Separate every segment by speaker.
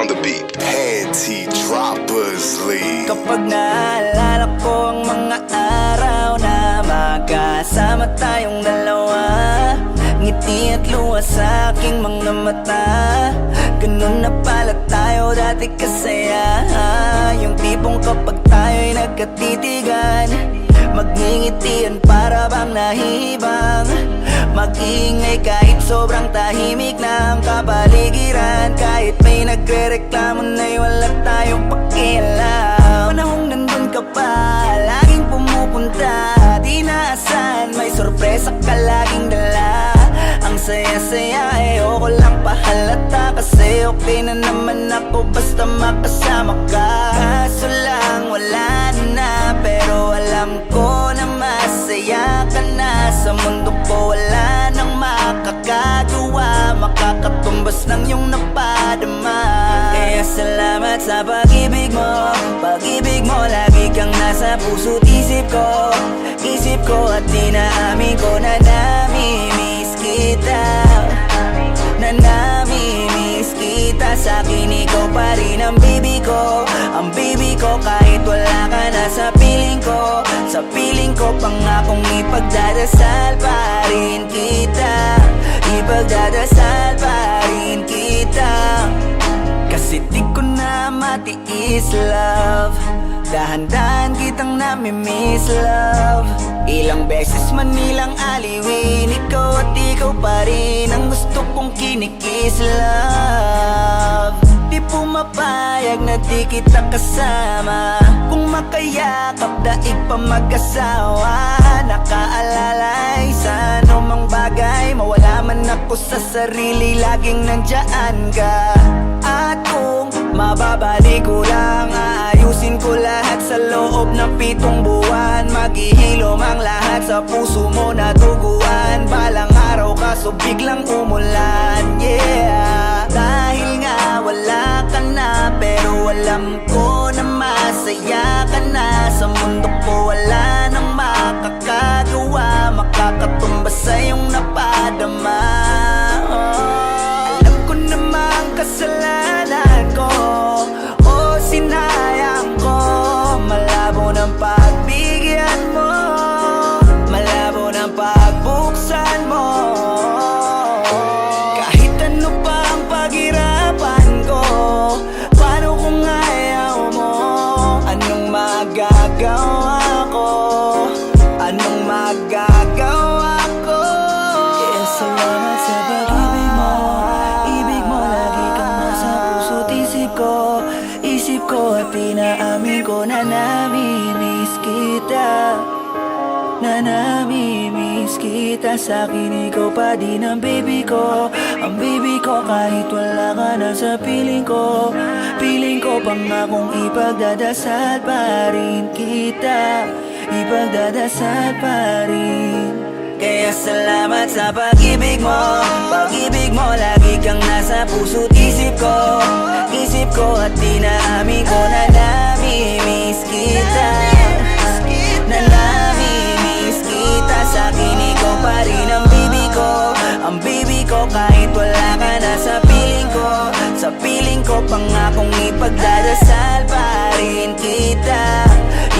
Speaker 1: on the beat. Panty Droppers League.
Speaker 2: Kapag naalala ko ang mga araw na magkasama tayong dalawa, ngiti at luha sa aking mga mata. Ganun na pala tayo dati kasaya. Yung tipong kapag tayo'y nagkatitigan, magngingitian para bang nahihibang. Mag-iingay kahit sobrang tahimik na ang kapaligiran. Kahit may nagre-reklamo na'y wala tayong pakialam. Panahong nandun ka pa, laging pumupunta, di naasan, may sorpresa ka laging dala. Ang saya-saya, ayoko lang pahalata, kasi okay na naman ako basta makasama ka. Kaso lang wala na, pero alam ko na masaya ka na. Sa mundo ko wala nang makakagawa, makakatumbas ng iyong napadama. Kaya salamat sa pag-ibig mo. Pag-ibig mo, lagi kang nasa puso't isip ko. Isip ko at dinaamin ko na namimiss kita. Na namimiss kita. Sa'kin ikaw pa rin ang baby ko. Ang baby ko kahit wala ka na sa piling ko. Sa piling ko pangakong ipagdadasal pa rin kita. Ipagdadasal pa rin kita. Kasi di ko na matiis, love. Dahan-dahan kitang namimiss, love. Ilang beses man nilang aliwin, ikaw at ikaw pa rin ang gusto kong kinikiss, love. Di pumapayag na di kita kasama. Kung makayakap daig pa mag-asawa. Nakaalalay sa anumang bagay, mawala man ako sa sarili, laging nandyan ka. At kung mababalik ko lang, aayusin ko lahat sa loob ng 7 buwan. Maghihilom ang lahat sa puso mo na duguan. Balang araw kaso biglang umulan, yeah. Dahil nga wala ka na, pero alam ko na masaya ka na. Sa mundo ko wala nang makakagawa, makakatumbas sa iyong napadama. Alam ko namang kasalanan ko, o sinayang ko. Malabo ng pagbigyan mo, malabo ng pagbuksan mo. Kahit ano pa ang paghirapan ko, paano kung ayaw mo? Anong magagawa ko? Anong magagawa ko? Kaya salamat sa pag-ibig mo. Ibig mo lagi kang nasa puso't isip ko. Isip ko at pinaamin ko na namimiss kita. Na namimiss kita. Sa'kin ikaw pa din ang baby ko. Ang baby ko kahit wala ka na sa piling ko. Piling ko pangakong ipagdadasal pa rin kita. Ipagdadasal pa rin. Kaya salamat sa pag-ibig mo. Pag-ibig mo, lagi kang nasa puso't isip ko. Isip ko at dinaamin ko na namimiss kita. Na namimiss kita. Sa'kin ikaw pa rin ang baby ko. Ang baby ko kahit wala ka na sa piling ko. Sa piling ko pangakong ipagdadasal pa rin kita.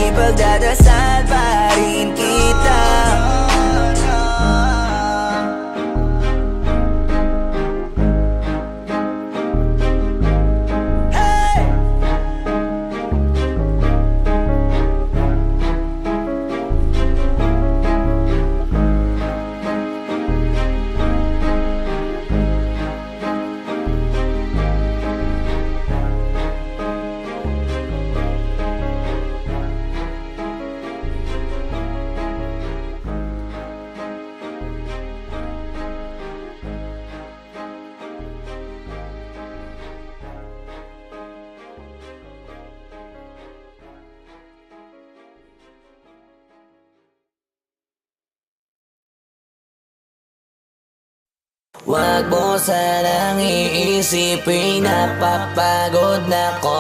Speaker 2: Ipagdadasal pa rin kita. Wag mo sanang iisipin napapagod na ko.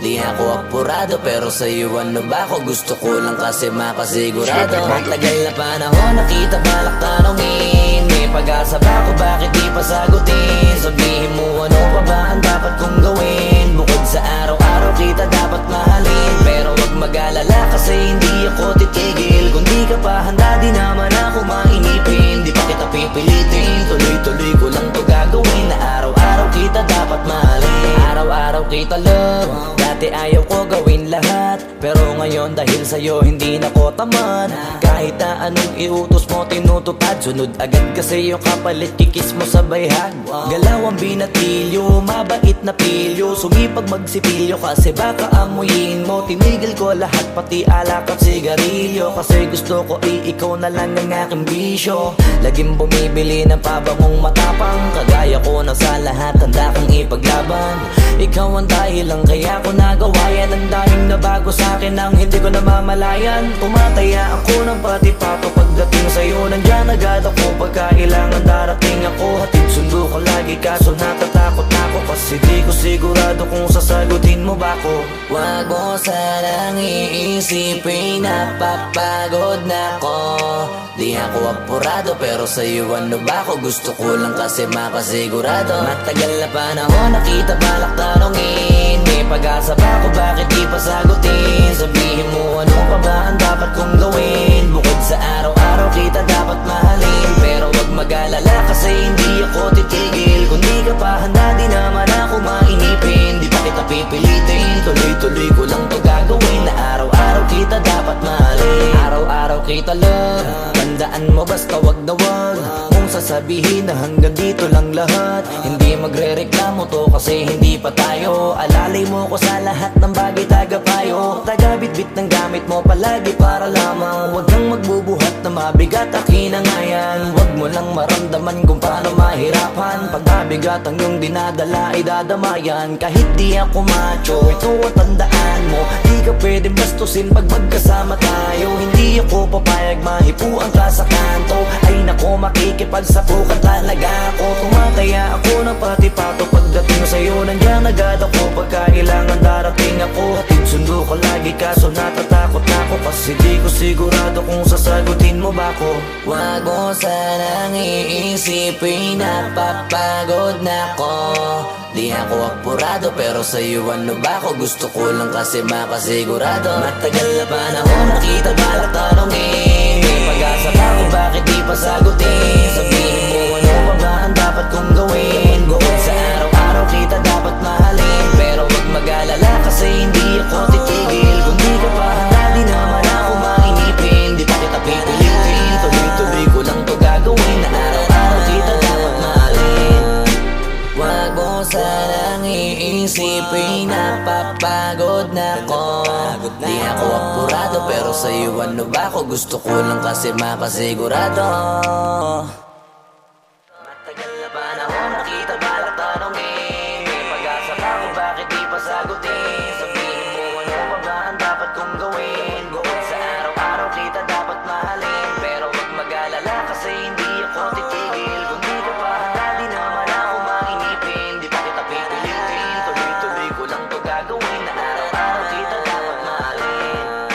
Speaker 2: Di ako apurado pero sa'yo ano ba ako? Gusto ko lang kasi makasigurado. Matagal na panahon nakita balak tanongin. pag-asa ba ako, bakit di pa sagutin? Sabihin mo ano pa ba ang dapat kong gawin? Bukod sa araw-araw kita dapat mahalin, pero wag mag-alala kasi hindi ako titigil. Kung di ka pa handa, di naman ako mainipin. Di pa kita pipilitin, tuloy-tuloy ko lang to gagawin. Na araw-araw kita dapat mahalin, araw-araw kita love. Dati ayaw ko gawin lahat, pero ngayon dahil sa'yo hindi na ko tamad. Kahit na anong iutos mo tinutupad, sunod agad kasi yung kapalit kikis mo sa bayhan. Galaw ang binatilyo, mabait na pilyo, sumipag magsipilyo kasi baka amuyin mo. Tinigil ko lahat pati alak at sigarilyo, kasi gusto ko ikaw na lang ang aking bisyo. Laging bumibili ng pabangong matapang, kagaya ko na sa lahat handa kang ipaglaban. Ikaw ang dahilan kaya ko nagawa yan. Ang daming nabago sa'kin ang hindi ko namamalayan. Tumataya ako ng pati pato pagdating sa'yo. Nandyan agad ako pagka kailangan darating ako. Hatid sundo ko lagi kaso natatakot ako, kasi di ko sigurado kung sasagutin mo ba ko. Wag mo sanang iisipin napapagod na ko. Di ako apurado pero sa'yo ano ba ako? Gusto ko lang kasi makasigurado. Matagal na panahon nakita balak tanongin, may pag-asa ba ako, bakit di pa sagutin? Sabihin mo ano pa ba ang dapat kong gawin? Bukod sa araw-araw kita dapat mahalin, pero wag mag-alala kasi hindi ako titigil. Kung di ka pa handa, di naman ako mainipin. Di pa kita pipilitin, tuloy-tuloy ko lang to gagawin. Na araw-araw kita dapat mahalin, araw-araw kita love. Tandaan mo basta wag na wag mong sasabihin na hanggang dito lang lahat. Hindi magre-reklamo to kasi hindi pa tayo. Alalay mo ko sa lahat ng bagay, tagapayo. Taga-bitbit ng gamit mo palagi para lamang. Huwag kang magbubuhat na mabigat, akin ang ayan. Huwag mo lang maramdaman kung paano mahirapan. Pag mabigat ang iyong dinadala ay dadamayan. Kahit di ako macho, ito ang tandaan mo. Di ka pwedeng bastusin pag magkasama tayo. Hindi ako papayag mahipuan ka sa kanto. Ay nako, makikipagsapukan talaga ako. Tumataya ako ng pati pato pagdating sa'yo. Nandiyan agad ako pagka kailangan darating ako. Hatid sundo ko lagi kaso natatakot na ako, kasi di ko sigurado kung sasagutin mo ba ko. Wag mo sanang iisipin napapagod na ko. Di ako apurado pero sa'yo ano ba ako? Gusto ko lang kasi makasigurado. Matagal na panahon nakita balak tanongin, may pag-asa ba ako, bakit di pa sagutin? Sabihin mo ano pa ba ang dapat kong gawin? Bukod sa araw-araw kita dapat mahalin, pero wag mag-alala kasi hindi ako titigil. Kung di ka pa handa, di naman ako mainipin. Di pa kita pipilitin, tuloy-tuloy ko lang to gagawin. Na araw-araw kita dapat mahalin. Wag mo sanang iisipin napapagod na ko. Di ako apurado pero sa'yo ano ba ako? Gusto ko lang kasi makasigurado. Matagal na panahon nakita balak tanongin, may pag-asa ba ako, bakit di pa sagutin? Sabihin mo ano pa ba ang dapat kong gawin? Bukod sa araw-araw kita dapat mahalin, pero wag mag-alala kasi hindi ako titigil. Kung di ka pa handa, di naman ako mainipin. Di pa kita pipilitin, tuloy-tuloy ko lang to gagawin. Na araw-araw kita dapat mahalin.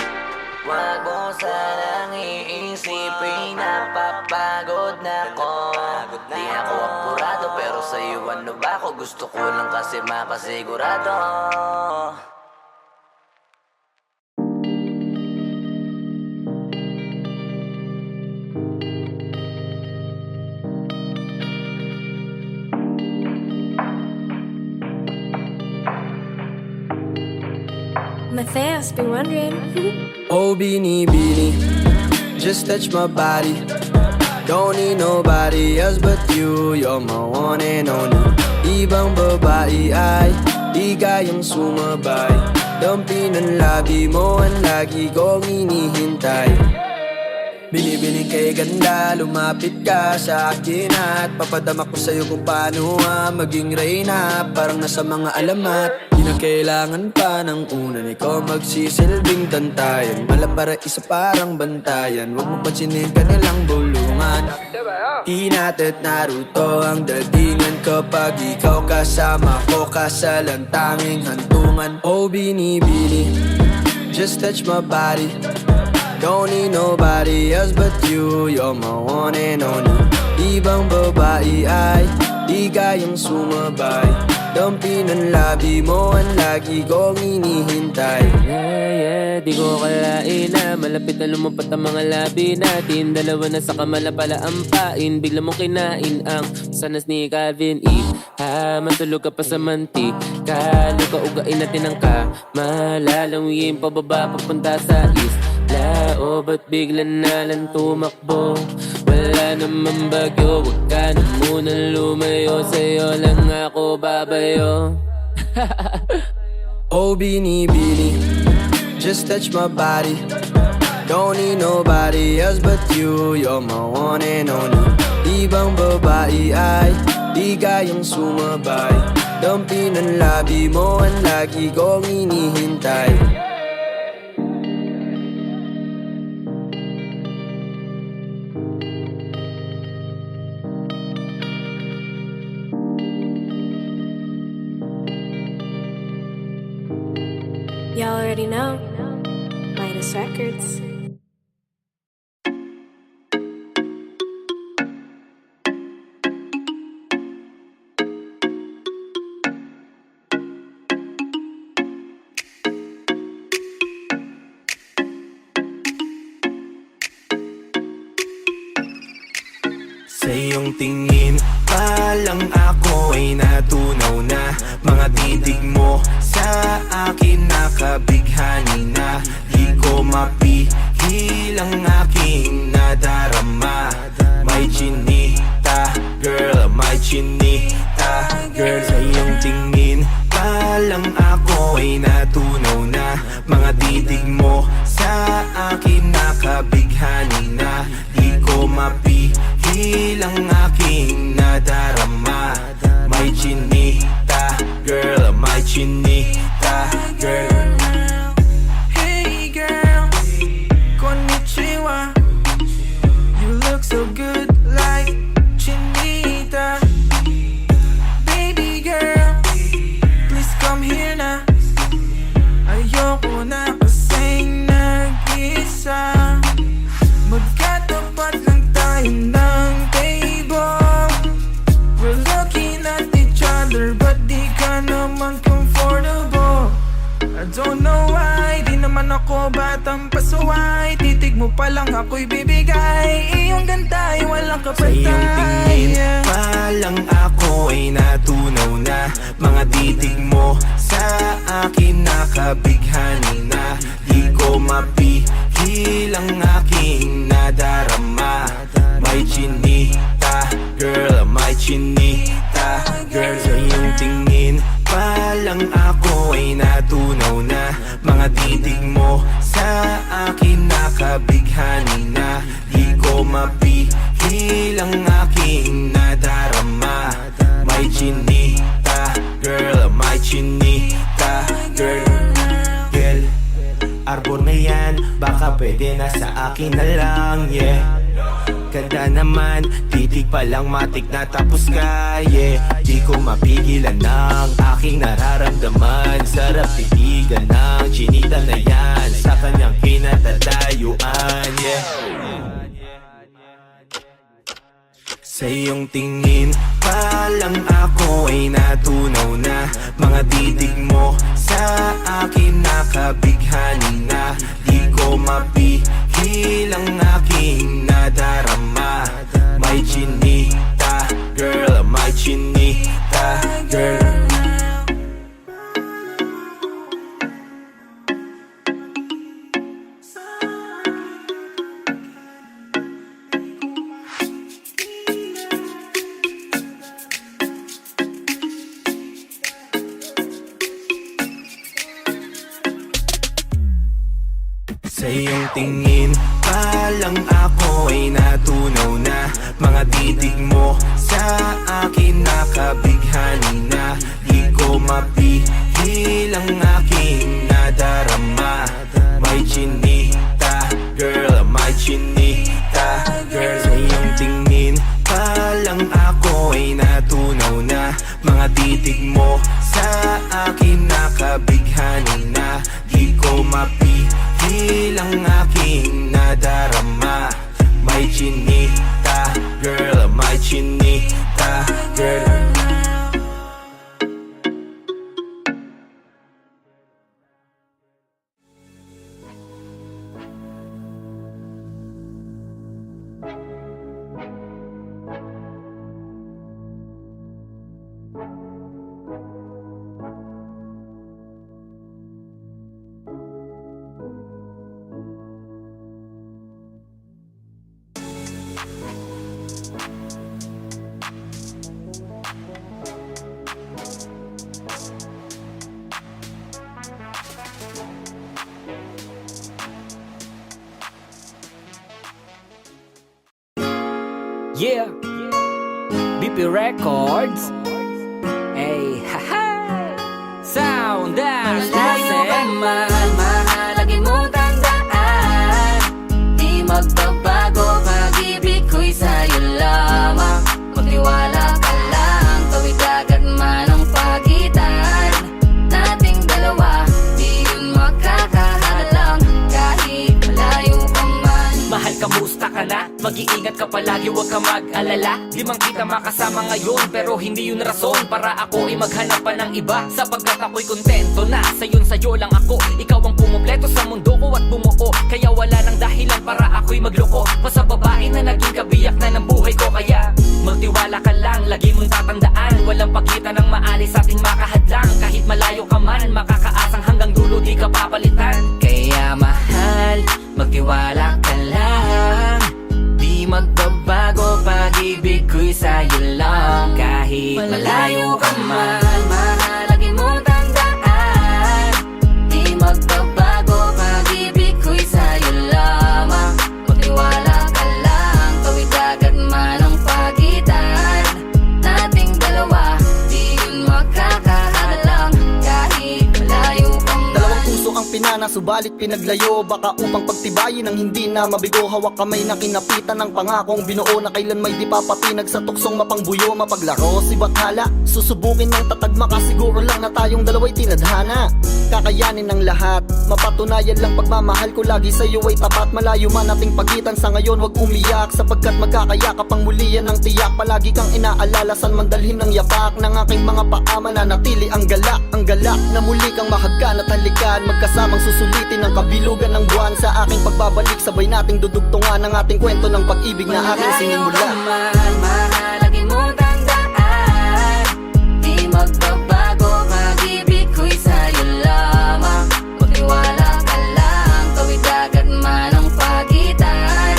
Speaker 2: Wag mo sanang iisipin napapagod na ko. Di ako apurado pero sa'yo ano ba ako? Gusto ko lang kasi makasigurado.
Speaker 3: Matthias been wondering.
Speaker 4: Oh, Beanie Beanie, just touch my body. Don't need nobody else but you. You're my one and only. Ibang babae ay di kayang sumabay. Dampi ng labi mo ang lagi kong inihintay. Binibining kay ganda, lumapit ka sa akin at papadama ko sa'yo kung paano maging reyna. Parang nasa mga alamat, di na kailangan pa ng unan. Ikaw magsisilbing tantayan, mala para isa parang bantayan. Huwag mo pansinin kanilang bulungan. Hinat at Naruto ang datingan kapag ikaw kasama ko, kasalan tanging hantungan. Oh, binibini, just touch my body. Don't need nobody else but you. You're my one and only. Ibang babae ay di kayang sumabay. Dampi ng labi mo ang lagi kong inihintay.
Speaker 5: Di ko akalain na malapit na lumampat ang mga labi natin. Dalawa na sa kamala pala ang pain. Bigla mong kinain ang sanas ni Calvin E. Matulog ka pa sa mantik. Luka ugain natin ang malalanguyin pababa papunta sa isla. Ba't bigla na lang tumakbo? Wala naman bagyo, wag ka na munang lumayo. Sa'yo lang ako babayo.
Speaker 4: Oh Bini, just touch my body. Don't need nobody else but you. You're my one and only. Ibang babae ay di kayang sumabay. Dampi ng labi mo ang lagi kong inihintay.
Speaker 3: Y'all already know. Midas Records.
Speaker 1: Sa iyong tingin pa lang ako ay natunaw na. Mga titig mo sa akin nakabighani na. Di ko mapigil ang aking nadarama. May chinita, girl, may chinita, girl. Sa iyong tingin pa lang ako ay natunaw na. Mga titig mo sa akin nakabighani na. Di ko mapigil ang aking nadarama. May chinita, girl, may chinita, girl.
Speaker 6: Hey girl, konnichiwa. You look so good like chinita. Baby girl, please come here na. Ayoko na kasing nag-isa. Magkatapat lang tayo ng table. We're looking at each other but di ka naman comfortable. I don't know why, di naman ako batang pasuway. Titig mo pa lang ako'y bibigay. Iyong ganda ay walang
Speaker 1: Sa iyong tingin
Speaker 6: kapatay.
Speaker 1: pa lang ako ay natunaw na. Mga titig mo sa akin nakabighani na. Di ko mapigil ang aking nadarama. May chinita, girl, may chinita, girl. Sa iyong tingin pa lang ako ay natunaw na. Mga titig mo sa akin nakabighani na. Di ko mapigil ang aking nadarama. May chinita, girl, may chinita, girl. Girl, arbor na yan, baka pwede na sa akin na lang, yeah. Ganda naman, titig pa lang matik na tapos ka, yeah. Di ko mapigilan ng aking nararamdaman. Sarap titigan ng chinita na yan sa kanyang kinatatayuan, yeah. Sa iyong tingin pa lang ako ay natunaw na. Mga titig mo sa akin nakabighani na. Di ko mapigil ang aking nadarama. May chinita, girl, may chinita, girl. Sa iyong tingin pa lang ako ay natunaw na. Mga titig mo sa akin nakabighani na. Di ko mapigil ang aking nadarama. May chinita, girl, may chinita, girl. Sa iyong tingin pa lang ako ay natunaw na. Mga titig mo sa akin nakabighani na. Di ko mapigil ang aking nadarama. May chinita, girl, may
Speaker 7: Yeah, BP Records. Hey, haha. Sound dash
Speaker 2: Malayo ka man, mahalagi mo tandaan. Di magbabago, pag-ibig ko'y sa'yo lamang. Magtiwala ka lang, tawid agad man ang pagitan nating dalawa. Di yun makakahalang kahit malayo ka man.
Speaker 7: Mahal, kamusta ka na? Mag-iingat ka palagi, huwag ka mag-alala. Di man kita makasama ngayon, pero hindi yun rason para ako ay maghanap pa ng iba. Sapagkat ako'y kontento na sa'yo lang ako. Ikaw ang pumupleto sa mundo ko at bumuo. Kaya wala nang dahilan para ako'y magloko pa sa babae na naging kabiyak na ng buhay ko. Kaya magtiwala ka lang, lagi mong tatandaan, walang pagitan ng maalis sa ating makahadlang. Kahit malayo ka man, makakaasang hanggang dulo di ka papalitan.
Speaker 2: Kaya mahal, magtiwala ka lang. Di magbabago, pag-ibig ko'y sa'yo lang. Kahit malayo ka man, mahalagi mo tandaan. Di magbabago, pag-ibig ko'y sa'yo lamang. Magtiwala ka lang, tawid agad man ang pagitan nating dalawa. Di yun makakahalang kahit malayo ka man.
Speaker 4: Dalawang puso ang pinana, subalit pinaglayo. Baka upang pagtibayin ang hindi na mabigo. Hawak kamay na kinapitan ng pangakong binuo na kailan may di papatinag sa tuksong mapangbuyo. Mapaglaro si Bathala, susubukin ng tatag, makasiguro lang na tayong dalawa'y tinadhana. Kakayanin ng lahat, mapatunayan lang pagmamahal ko lagi sa'yo ay tapat. Malayo man ating pagitan sa ngayon, wag umiyak, sapagkat magkakayakap ang muli yan ng tiyak. Palagi kang inaalala, san man dalhin ng yapak ng aking mga paa, mananatili ang galak na muli kang mahagkan at halikan. Magkasamang susulitin ang kabilugan ng buwan. Sa aking pagbabalik, sabay nating dudugtungan ang ating kwento ng pag-ibig na aking sinimula.
Speaker 2: Malayo ka man, mahalagi mo tandaan. Di magbabago, pag-ibig ko'y sa'yo lamang. Magtiwala ka lang, tawid agad man ang pagitan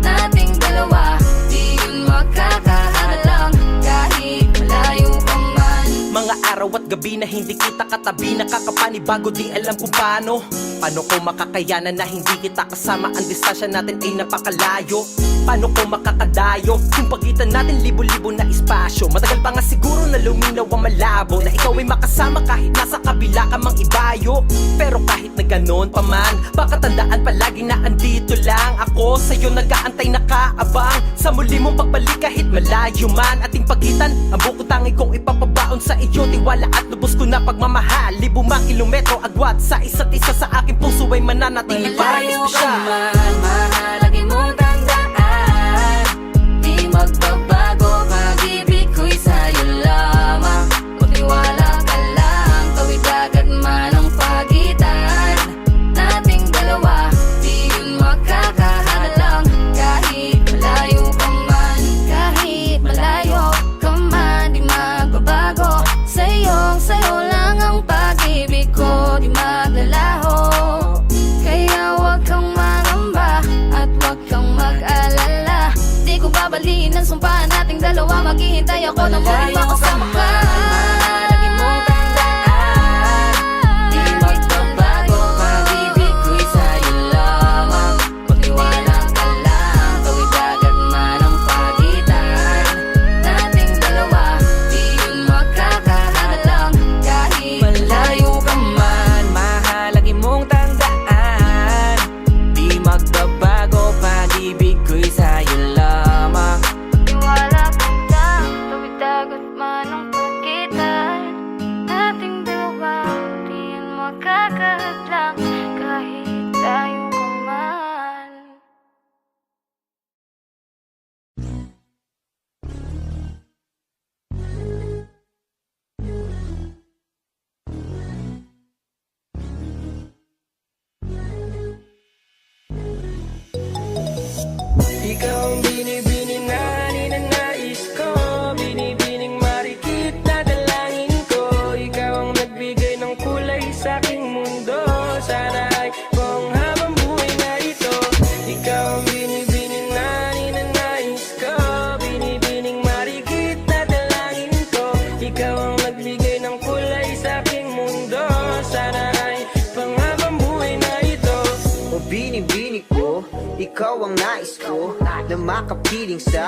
Speaker 2: nating dalawa. Di yun makakahalang kahit malayo ka man.
Speaker 7: Mga araw at gabi na hindi kita katabi, nakakapanibago, di alam kung paano. Paano ko makakayanan na hindi kita kasama? Ang distansya natin ay napakalayo. Paano ko makakadayo kung pagitan natin libo-libo na espasyo? Matagal pa nga siguro na luminaw ang malabo, na ikaw ay makasama kahit nasa kabila ka mang ibayo. Pero kahit na ganon pa man, baka tandaan palagi na andito lang ako. Sa'yo nag-aantay, nakaabang sa muli mong pagbalik kahit malayo man ating pagitan. Ang bukod tangi kong ipapabaon sa iyo, tiwala at lubos ko na pagmamahal. Libo mang kilometro agwat sa isa't isa, sa aking puso ay mananatili para
Speaker 2: Malayo ka
Speaker 7: espesyal.
Speaker 2: man, mahalagi mo tandaan. Di magbabago, pag-ibig ko'y sa'yo lamang. Magtiwala ka lang, tawid agad man ang pagitan nating dalawa. Di yun makakahalang kahit malayo ka man. Kahit malayo ka man, di magbabago. Sa'yo lang ang pag-ibig ko, di maglalaho. Kaya wag kang mangamba at wag kang mag-alala. Di ko babaliin ang sumpa nating dalawa. Maghihintay ako na muli makasama ka. Lagi mong tandaan. Di magbabago, pag-ibig ko'y sa'yo lamang. Magtiwala ka lang, tawid agad man ang pagitan nating dalawa. Di yun makakahalang kahit malayo ka man.
Speaker 7: Mahalagi mong tandaan, di magbabago, pag-ibig ko'y sa'yo lamang.
Speaker 2: Tiwala ka lang, tawid agad man ang pagitan nating dalawa. Di yan makakahadlang kahit tayo ka man.
Speaker 7: Ikaw ang binibini na ninanais ko, binibining marikit na dalangin ko. Ikaw ang nagbigay ng kulay sa aking mundo. Sana ay buong habang buhay na ito. Ikaw ang binibini na ninanais ko, binibining marikit na dalangin ko. Ikaw ang nagbigay ng kulay sa aking mundo. Sana ay pang habang buhay na ito.
Speaker 8: O binibini ko, ikaw ang nais ko na makapiling sa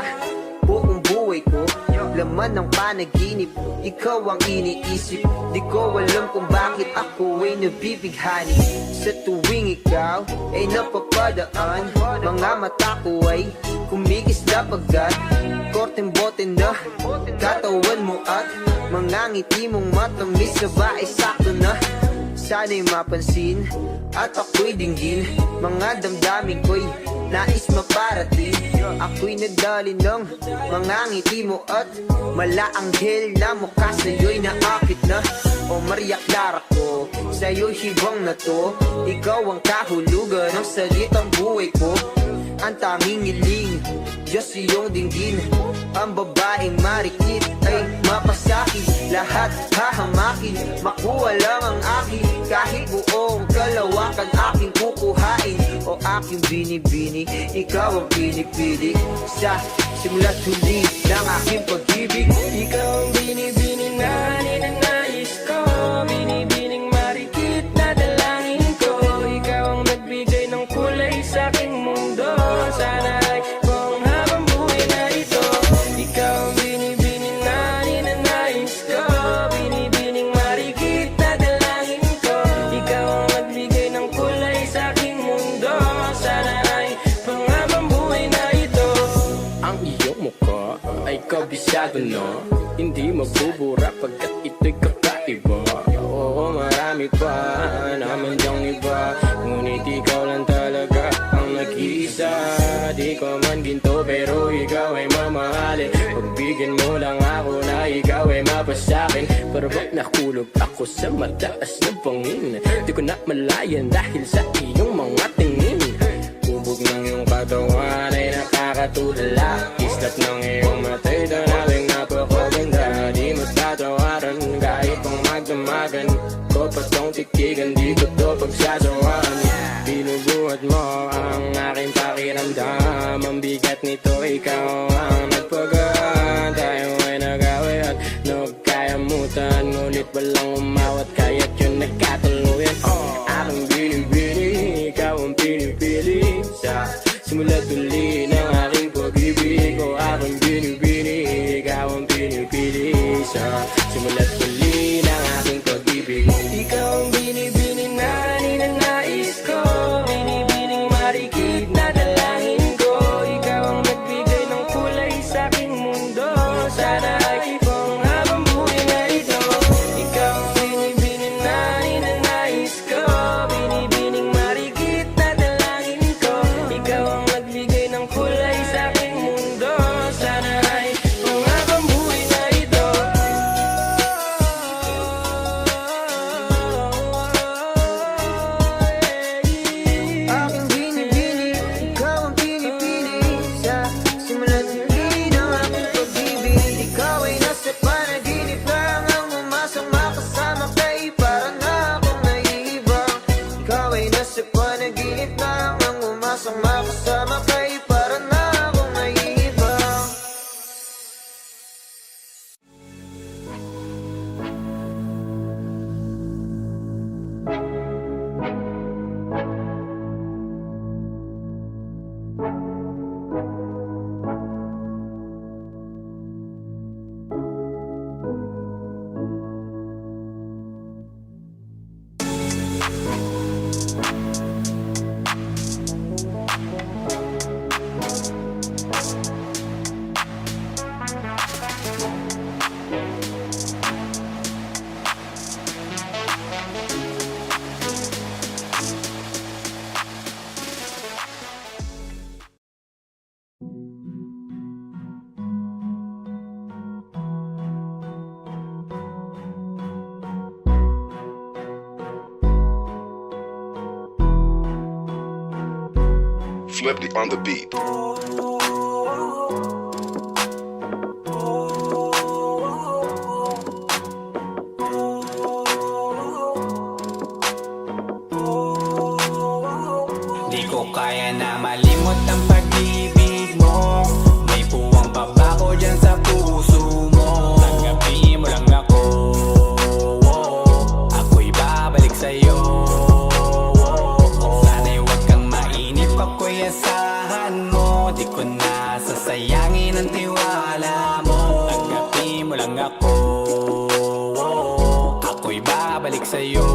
Speaker 4: buong buhay ko. Laman ng panaginip, ikaw ang iniisip. Di ko alam kung bakit ako ay nabibighani. Sa tuwing ikaw ay napapadaan, mga mata ko ay kumikis na pagkat korteng bote na katawan mo at mga ngiti mong matamis na ba ay sakto na. Sana'y mapansin at ako'y dinggin, mga damdamin ko'y nais maparating. Ako'y nadali ng mga ngiti mo at malaanghel na mukha sa'yo'y naakit na. O Maria Clara ko, sa'yo'y hibang na to. Ikaw ang kahulugan ng salitang buhay ko. Ang tanging iling, Diyos iyong dinggin. Ang babaeng marikit ay mapasakit. Lahat hahamakin, makuha lang ang akin. Kahit buong kalawakan aking kukuhain. O aking binibini, ikaw ang pinipili. Sa simula't huli ng aking pag-ibig.
Speaker 6: Ikaw ang binibini na ninanais ko, binibining marikit na dalangin ko. Ikaw ang nagbigay ng kulay sa aking mundo. Sana ay kung habang buhay na ito. Ikaw ang binibini na ninanais ko, binibining marikit na dalangin ko. Ikaw ang nagbigay ng kulay sa aking mundo. Sana ay kung habang buhay na ito.
Speaker 8: Ang iyong mukha ay kabisado no, hindi mabubura pagkat ito'y kakaiba. Oo, marami pa naman diyang iba, ngunit ikaw lang talaga ang nag-iisa. Di ko man ginto pero ikaw ay mamahalin. Pagbigyan mo lang ako na ikaw ay mapasakin. Parang nakulog ako sa mataas na bangin. Di ko na malayan dahil sa iyong mga tingin. Ubog ng iyong katawan ay nakakatulala. Kislap ng iyong matay tanawing napakaganda. Di mo tatawaran kahit pang magdamagan ko pa tong titigan, di ko to pagsasawaan. Binubuhat mo ang aking pakiramdam. Ang bigat nito ikaw ang nagpagaan. Tayo ay nag-away at nagkayamutan, ngunit walang umawat kaya't yun nagkatuluyan. Aking binibini, ikaw ang pinipili. Sa simula't huli ng aking pag-ibig. O aking binibini, ikaw ang pinipili. Sa simula't huli ng aking pag-ibig.
Speaker 6: Ikaw ang binibini na ninanais ko, binibining marikit na dalangin ko. Ikaw ang nagbigay ng kulay sa aking mundo. Sana ay kung habang buhay na ito. Ikaw ang binibini na ninanais ko, binibining marikit na dalangin ko. Ikaw ang nagbigay ng kulay sa aking mundo. Sana ay kung habang buhay na ito.
Speaker 4: Aking binibini, ikaw ang pinipili. Sa simula't huli ng aking pag-ibig. Ikaw ay nasa panaginip lang, ang umasama kasama kay para na akong naiibang. Ikaw ay nasa panaginip lang, ang umasama kasama kay para na akong naiibang.
Speaker 9: Flipped on the beat.
Speaker 1: Di ko kaya na malimot ang pag-ibig mo. May puwang pabako dyan sa puso mo. Tanggapin mo lang ako, ako'y babalik sa'yo. Sana'y huwag kang mainip, ako'y asahan asahan mo, di ko na sasayangin ang tiwala mo. Tanggapin mo lang ako, ako'y babalik sa'yo.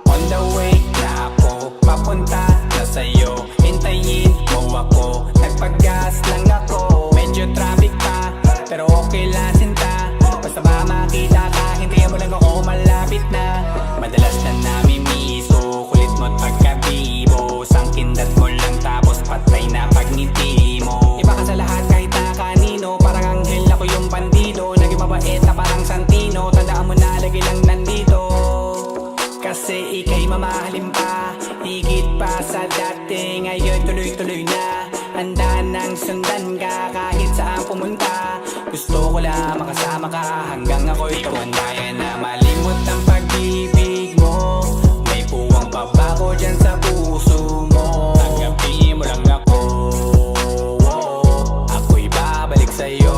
Speaker 1: On the way na ako, papunta na sa'yo. Hintayin mo ako, nagpagas lang ako. Medyo traffic pa, pero okay lang sinta. Basta ba makita ka, hintayin mo lang ako, malapit na. Madalas na namimiso, kulit mo't pagkabibo. Sangkindat mo lang tapos patay na pagngiti mo. Iba ka sa lahat kahit na kanino, parang anghel ako yung bandido. Naging mabait na parang Santino, tandaan mo na lagi lang nandito. Kasi ika'y mamahalin pa, higit pa sa dati. Ngayon tuloy-tuloy na, handa nang sundan ka kahit saan pumunta. Gusto ko lang makasama ka hanggang ako'y tumanda. Na malimot ang pag-ibig mo, may puwang pa ba ko dyan sa puso mo. Tanggapin mo lang ako, ako'y babalik sa'yo.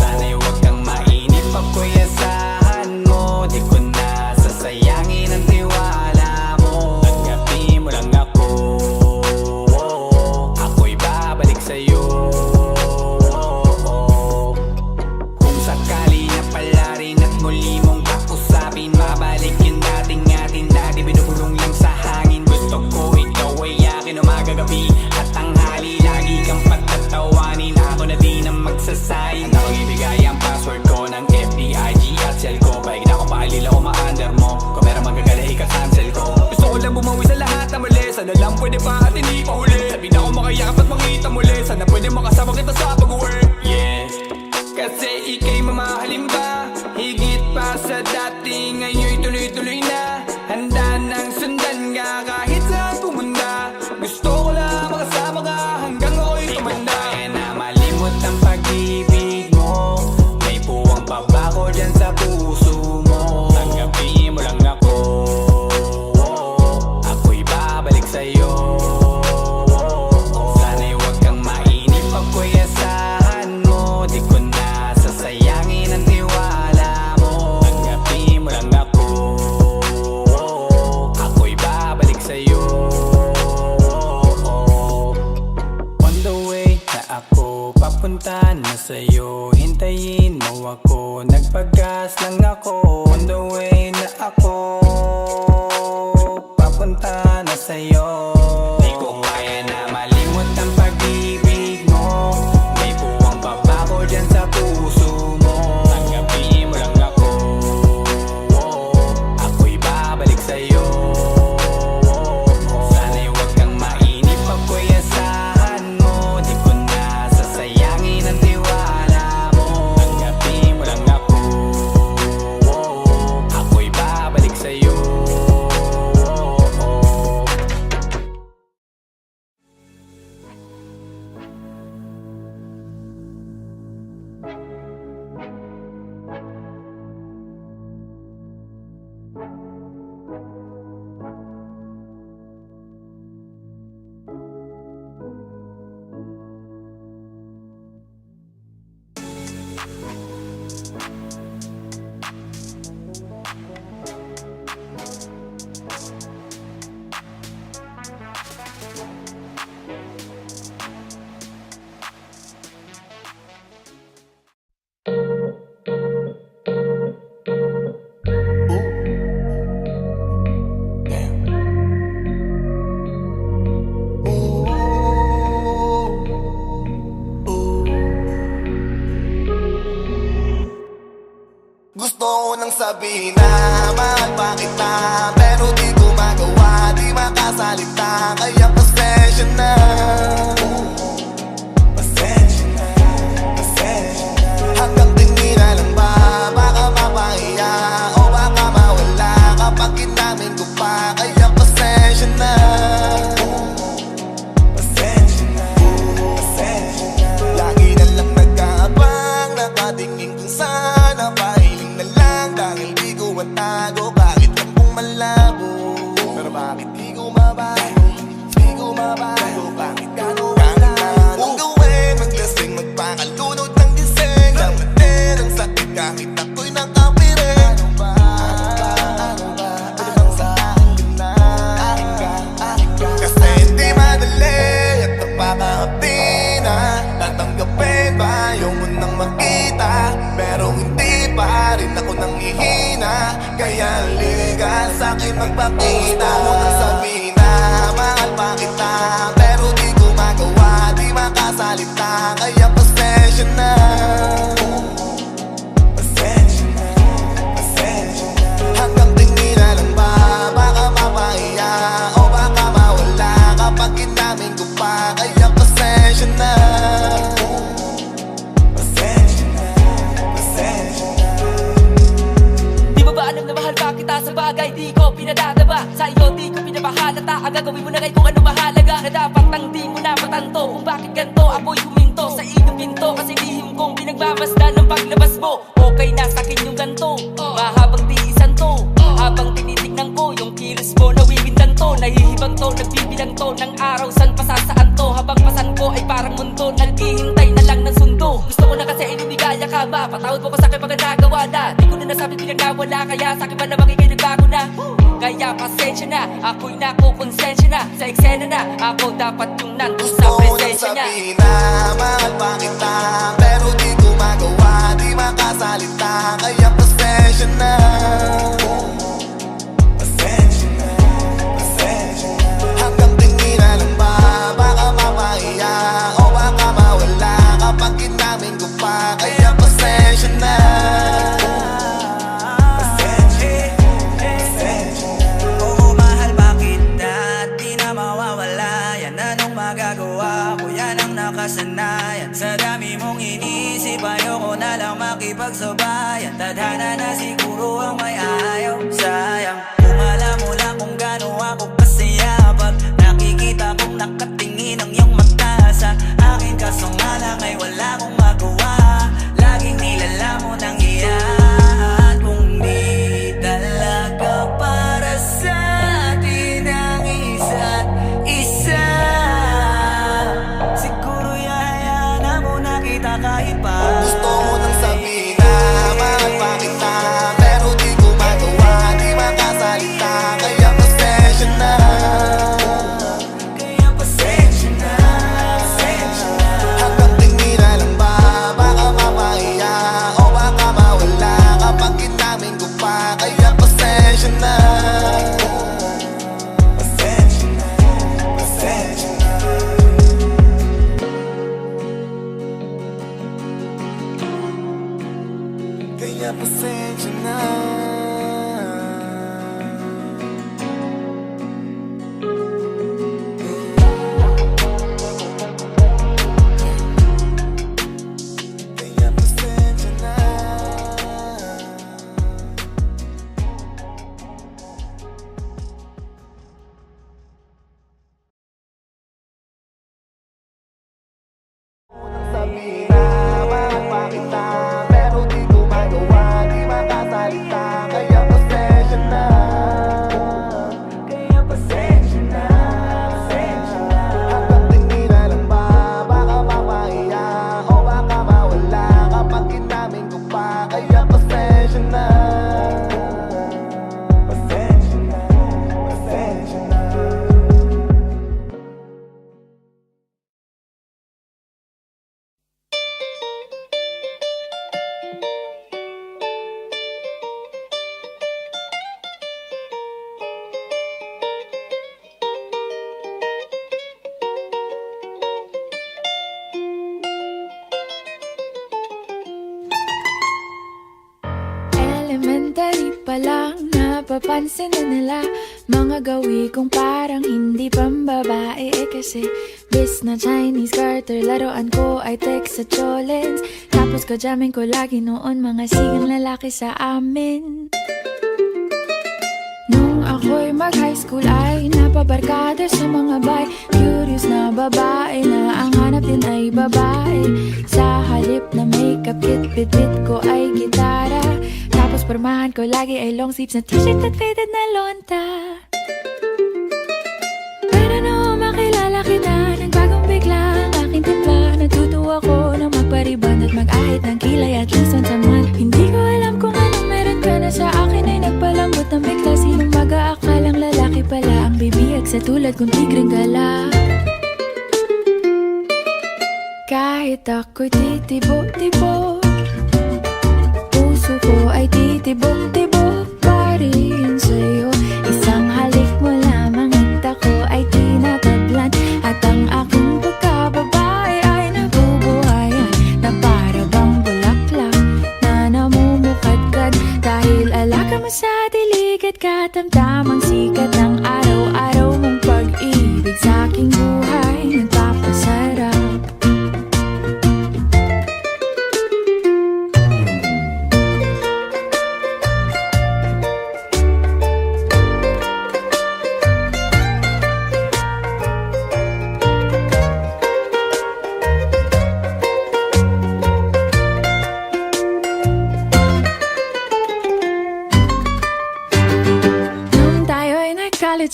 Speaker 1: Sana'y huwag kang mainip, ako'y asahan mo, di ko na sasayangin ang tiwala mo. Tanggapin mo lang ako, ako'y babalik sa'yo. Kung sakali na pala rin at muli mong kausapin, mabalik yung dating atin na di binubulong lang sa hangin. Gusto ko ikaw ay akin umagabi at tanghali, lagi kang patatawanin. Ako na din ang magsasayin, akong ibigay ang password ko ng FBIG at cell ko. Paig na akong paalila o ma-under mo, kung meron magagala ika-cancel ko. Gusto ko lang bumawi sa lahat na mali, sana lang pwede pa at hindi pa huli. Sabi na akong makayakap at makita muli, sana pwede makasama kita sa pag-work. Yeah, kasi ika'y mamahalin ba, higit pa sa dati. Ngayon'y tuloy-tuloy na, handa nang sundan ka kahit saan pumunta. Gusto ko lang makasama ka hanggang ako'y tumanda. Kaya na malimot ang pag-ibig mo, may puwang pa ba ko dyan sa puso mo. Tanggapin mo lang ako, ako'y babalik sa'yo. Sana'y huwag kang mainip, ako'y asahan mo, di ko na sasayangin ang tiwala mo. Tanggapin mo lang ako, ako'y babalik sa'yo. On the way na ako, papunta na sa'yo. Hintayin mo ako, nagpagas lang ako. On the way na ako, papunta na sa'yo. Di ko kaya na malimot ang pag-ibig mo, may puwang pa ba ko dyan sa puso mo. Tanggapin mo lang ako, ako'y babalik sa'yo. Sana'y huwag kang mainip, ako'y asahan mo, di ko na sasayangin ang tiwala mo. Tanggapin mo lang ako, ako'y babalik sa'yo.
Speaker 10: Gusto ko nang sabihin na mahal pa kita, pero di ko magawa, di makasalita. Kaya pasensya na, pasensya na, pasensya na. Hanggang tingin na lang ba, baka mapahiya o baka mawala kapag kinamin ko pa. Kaya pasensya na, pasensya na, pasensya na. Lagi na lang nag-aabang, nakatingin kung sana pahiling na lang. Dahil di ko matago kahit lang kung malabo. Pero bakit di ko mabago, di ko mabago, bakit gano'n lang? Kung gawin, maglasing, magpakalunod ng gising. Namatid ang sakit kahit ako'y nakapirin. Ano ba, ano ba, ano bang sa akin ka na? sa'kin magpakita. Gusto mo nang sabihin na mahal pa kita, pero di ko magawa, di makasalita. Kaya pasensya na. Pasensya na, pasensya na. Hanggang tingin na lang ba, baka mapahiya o baka mawala kapag inamin ko pa. Kaya pasensya na. Pasensya na, pasensya na.
Speaker 7: Di mo ba alam na mahal pa kita sa bagay di ko pinadadaba? Sa iyo di ko pinapahalata, ang gagawin mo na kay kung ano mahalaga. Na dapat nang di mo na matanto kung bakit ganito ako'y huminto sa iyong pinto. Kasi lihim kong pinagmamasdan ng paglabas mo. Okay na sa'kin yung ganto, mahabang tiisan to. Habang tinitignan ko yung kilos mo, nawiwindan to. Nahihibang to, nagbibilang to ng araw, san pasasaan to. Habang pasan ko ay parang mundo, naghihintay na lang ng sundo. Gusto ko na kasi inibigaya ka ba, patawad mo ko sa'kin pag nagawa na. Di ko na nasabi bilang nawala, kaya sa'kin pa namang ikay nagbago na. Kaya pasensya na, ako'y nakukonsensya na. Sa eksena na, ako dapat yung nandun sa presensya niya.
Speaker 10: Gusto mo nang sabihin na mahal pa kita, pero di ko magawa, di makasalita. Kaya pasensya na. Pasensya na, pasensya na. Hanggang tingin na lang ba, baka mapahiya o baka mawala kapag inamin ko pa. Kaya pasensya na.
Speaker 2: Oo, mahal ba kita? Di na mawawala. Yan anong magagawa ko, yan ang nakasanayan. Sa dami mong inisip, ayoko na lang makipagsabayan. Tadhana na siguro ang may ayaw. Sayang, kung alam mo lang kung gaano ako kasaya pag nakikita kong nakatingin ang iyong mata sa akin. Kaso nga lang ay wala akong magawa. Laging nilalamon ang iyan. Kung di talaga para sa atin ang isa't isa, siguro yayaan na muna kita kahit pa.
Speaker 10: Gusto mo nang sabihin na mahal pa kita, pero di ko magawa, di makasalita. Kaya pasensya na.
Speaker 2: Kaya pasensya na, pasensya na.
Speaker 10: Hanggang tingin na lang ba, baka mapahiya o baka mawala kapag inamin ko pa. Kaya pasensya na. Pasensya na, pasensya na. Kaya pasensya na. Kaya pasensya na. Unang sabihin na mahal pa kita, pero di ko magawa, di makasalita. Kaya pasensya na.
Speaker 2: Kaya pasensya na, pasensya na.
Speaker 10: Hanggang tingin na lang ba, baka mapahiya o baka mawala kapag inamin ko pa. Kaya pasensya na. Pasensya na, pasensya na.
Speaker 3: Elementary pa lang, napapansin na nila mga gawi kong parang hindi pambabae. Kasi bis na Chinese Carter, laruan ko ay text sa cholens. Tapos kajamin ko lagi noon mga sigang lalaki sa amin. Nung ako'y mag-high school ay napabarkada sa mga bay. Curious na babae na ang hanap din ay babae. Sa halip na makeup kit, bit-bit ko ay gitara. Tapos pormahan ko lagi ay long sleeves na t-shirt at faded na lonta. Pero nung makilala kita, nagbagong bigla ang aking timpla. Natutuwa ko na magpariban at mag-ahit ng kilay at least once a month. Hindi ko alam kung anong meron ka na sa akin ay nagpalambot ng bigla. Sinong mag-aakalang lalaki pala ang bibiyag sa tulad kong tigreng gala. Kahit ako'y titibo-tibo, puso ko ay titibok-tibok pa rin sa'yo.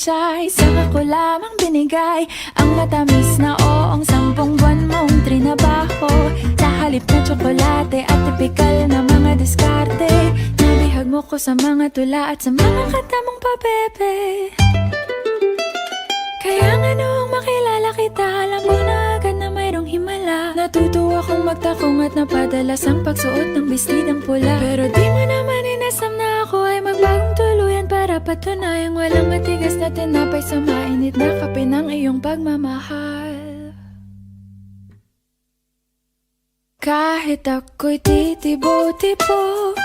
Speaker 3: tiyay, saka ko lamang binigay ang matamis na oong 10 buwan mong trinabaho. Sa halip na tsokolate at tipikal na mga diskarte, nabihag mo ko sa mga tula at sa mga kata mong pabebe. Kaya nga noong makilala kita, alam ko na agad na mayroong himala. Natuto akong magtakong at napadalas ang pagsuot ng bestidang pula. Pero di mo naman inasam na ako ay magbagong tuluyan para patunayang walang matigas na tinapay sa mainit na kape ng iyong pagmamahal. Kahit ako'y titibo-tibo,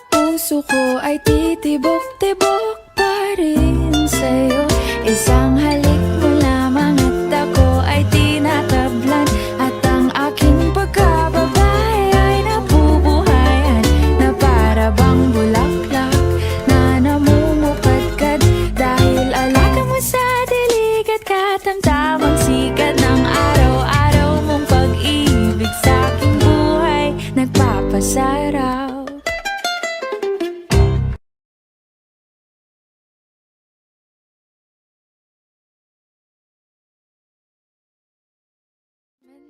Speaker 3: puso ko ay titibok-tibok pa rin sa'yo. Isang halik mo lamang at ako ay tinatablan, at ang aking pagkababae ay nabubuhayan na para bang bulaklak na namumukadkad. Dahil alaga mo sa dilig at katamtamang sikat ng araw-araw mong pag-ibig sa aking buhay nagpapasarap.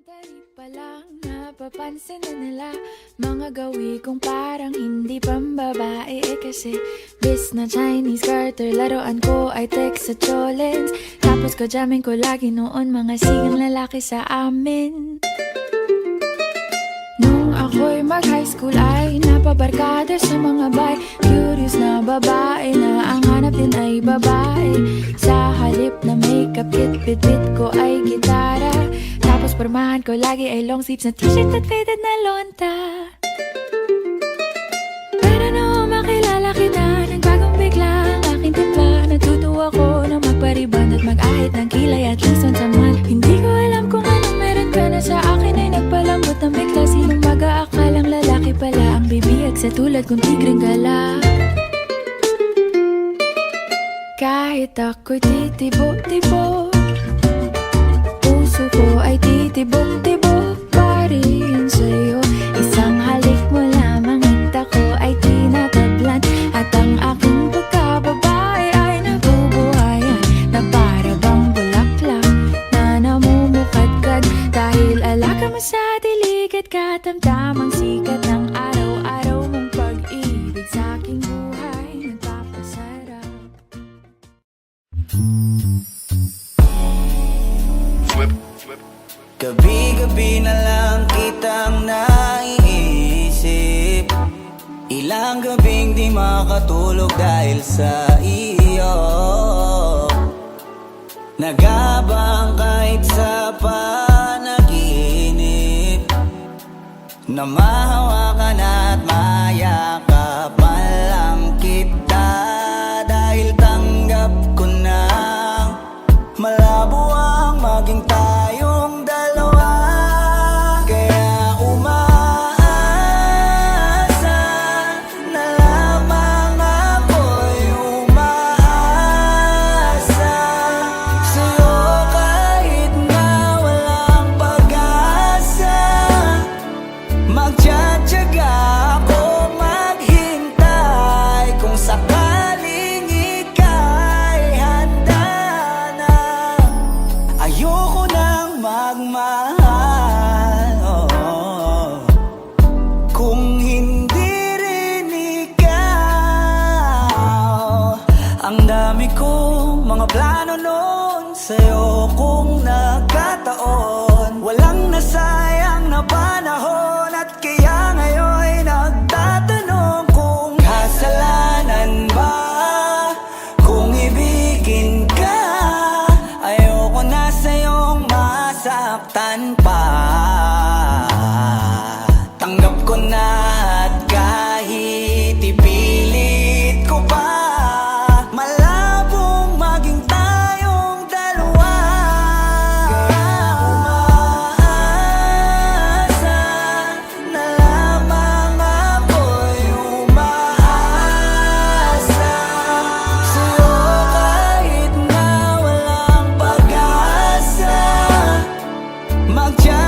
Speaker 3: Dali pa lang napapansin na nila mga gawi kong parang hindi pambabae. Kasi bis na Chinese Carter, laruan ko ay text sa cholens. Tapos kajamin ko lagi noon mga sigang lalaki sa amin. Nung ako'y mag-high school ay napabarkada sa mga bay. Curious na babae na ang hanap din ay babae. Sa halip na makeup kit, bit-bit ko ay gitara. Tapos pormahan ko lagi ay long sleeves na t-shirt at faded na lonta. Pero noong makilala kita, nagbagong bigla ang aking timpla. Natuto ako na magpariban at mag-ahit ng kilay at least once a month. Hindi ko alam kung anong meron ka na sa akin ay nagpalambot ng bigla. Sinong mag-aakalang lalaki pala ang bibihag sa tulad kong tigreng gala. Kahit ako'y titibo-tibo, puso ko ay titibok-tibok pa rin sa'yo. Isang halik mo lamang at ako ay tinatablan, at ang aking pagkababae ay nabubuhayan na para bang bulaklak na namumukadkad. Dahil alaga mo sa dilig at katamtamang sikat ng araw-araw mong pag-ibig sa aking buhay nagpapasarap.
Speaker 2: Gabi-gabi na lang kitang naiisip. Ilang gabing di makatulog dahil sa iyo. Nagabang kahit sa panaginip, na mahawakan at mayakap man lang kita. Dahil tanggap ko na malabo ang maging tayong dalawa. Kaya umaasa na lamang ako'y umaasa sa'yo. Kahit na walang pag-asa, magtsatsaga ako maghintay kung sakaling ika'y handa na. Ayoko nang magmahal, kung hindi rin ikaw. Ang dami kong mga plano noon sa'yo kung nagkataon. Walang nasayang na panahon, at kaya ngayon'y nagtatanong kung kasalanan ba kung ibigin ka. Ayoko na sa'yong masaktan pa. Tanggap ko na at kahit ipilit ko pa, malabong maging tayong dalawa. Kaya umaasa na lamang ako'y umaasa sa'yo. Kahit na walang pag-asa, magtsatsaga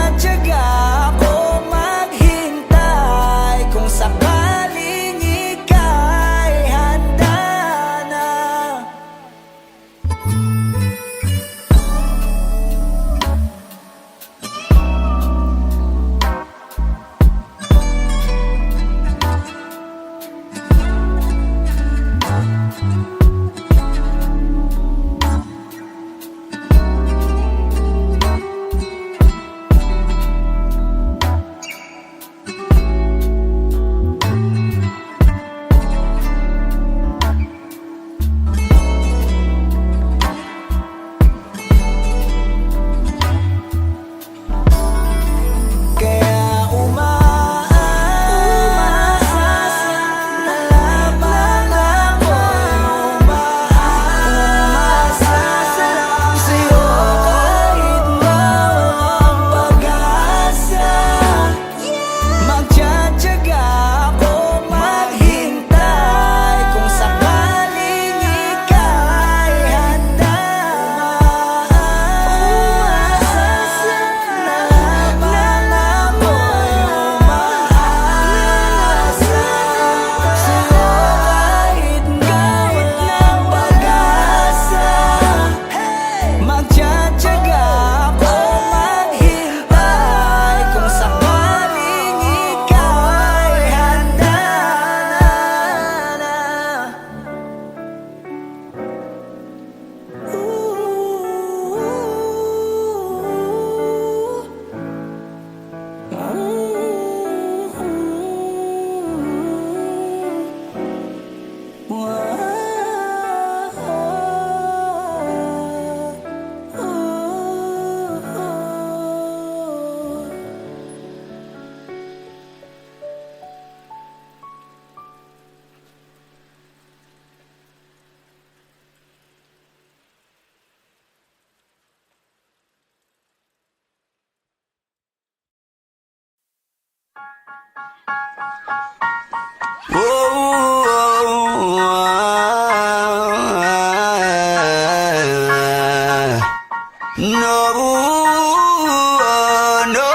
Speaker 2: No.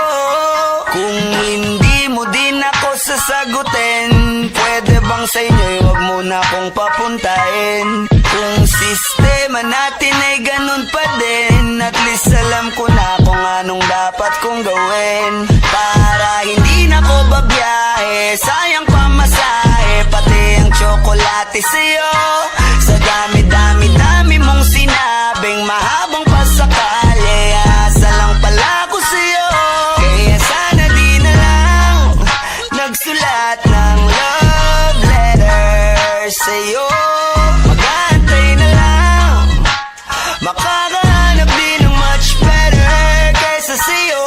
Speaker 2: Kung hindi mo din ako sasagutin, pwede bang sa inyo'y wag mo na akong papuntahin? Kung sistema natin ay ganun pa din, at least alam ko na kung anong dapat kong gawin. Para hindi na ko babiyahe, sayang pamasahe, pati ang tsokolate sa'yo. Sa dami-dami-dami mong sinabing mahabang pasakali, asa lang pala ako sa'yo. Kaya sana di na lang nagsulat ng love letter sa'yo. Mag-aantay na lang, makakahanap din ng much better kaysa sa'yo.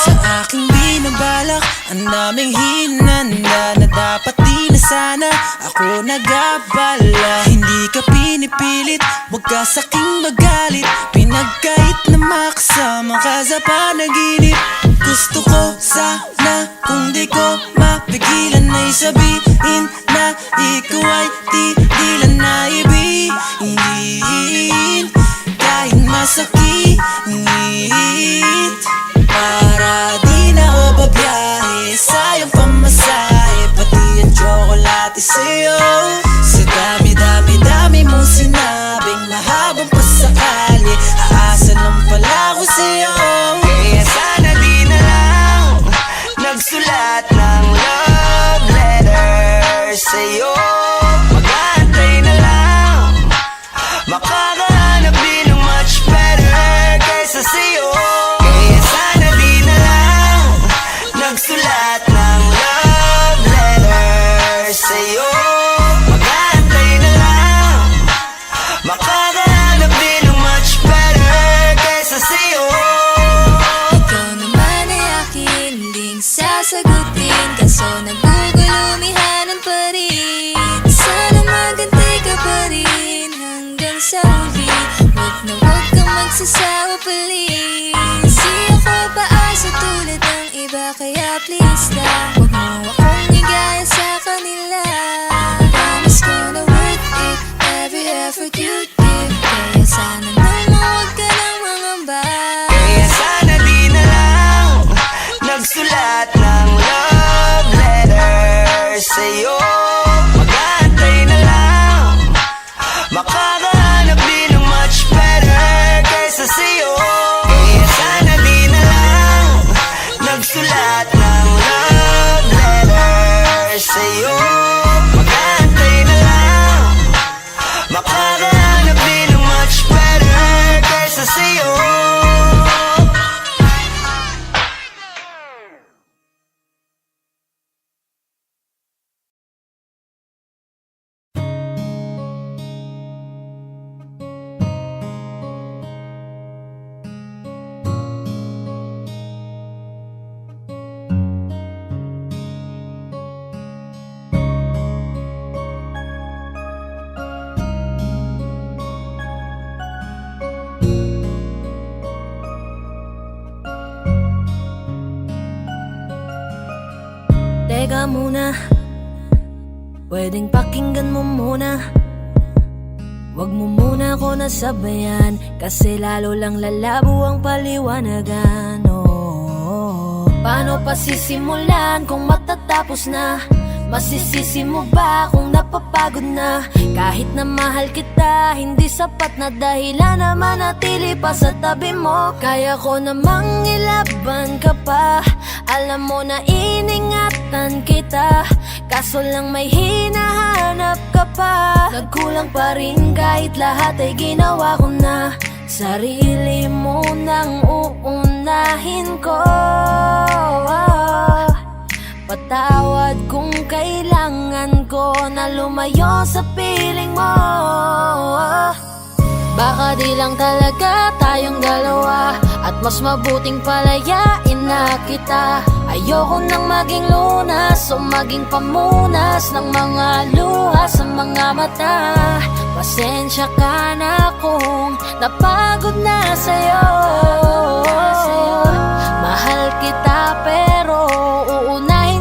Speaker 6: Sa aking binabalak, ang daming hinanda na dapat di na sana ako nagabala. Hindi ka pinipilit, wag ka saking magalit, pinagkait na makasama ka sa panaginip. Gusto ko sana kung di ko mapigilan ay sabihin na ikaw ay tigilan na ibigin. Kahit masakit, para di na ako babiyahe, sayang pamasahe, pati ang tsokolate sa'yo. Sa dami-dami-dami mong sinabing mahabang pasakali, aasa lang pala ako sa'yo.
Speaker 2: Kaya sana di na lang nagsulat ng love letter sa'yo. Mag-aantay na lang, makakahanap din ng much better kaysa sa'yo. Kaya sana di na lang nagsulat ng love letter sa'yo. Mag-aantay na lang, makakahanap din ng much better kaysa sa'yo.
Speaker 3: Ikaw naman ay akin ding sasagutin, kaso nagugulumihanan pa rin. Sana magantay ka pa rin hanggang sa huli, wag na wag kang magsasawa please. Di ako paasa tulad ng iba, kaya please lang, wag mo akong igaya sa kanila. Promise ko na worth it, every effort you give, kaya sana naman wag ka nang mangamba.
Speaker 2: Kaya sana di na lang nagsulat ng love letter sa'yo. Mag-aantay na lang, makakahanap din ng much better kaysa sa'yo. Kaya sana di na lang nagsulat ng love letter sa'yo. Mag-aantay na lang, makakahanap din ng much better kaysa sa'yo.
Speaker 3: Teka muna, pwedeng pakinggan mo muna. Wag mo muna ako nasabayan, kasi lalo lang lalabo ang paliwanagan. Paano pa sisimulan kung matatapos na? Masisisi mo ba kung napapagod na? Kahit na mahal kita, hindi sapat na dahilan na manatili pa sa tabi mo. Kaya ko namang ilaban ka pa, alam mo na iningatan kita, kaso lang may hinahanap ka pa. Nagkulang pa rin kahit lahat ay ginawa ko na. Sarili mo nang uunahin ko. Patawad kung kailangan ko na lumayo sa piling mo. Baka di lang talaga tayong dalawa, at mas mabuting palayain na kita. Ayoko nang maging lunas o maging pamunas ng mga luha sa mga mata. Pasensya ka na kung napagod na sa'yo. Mahal kita pero uunahin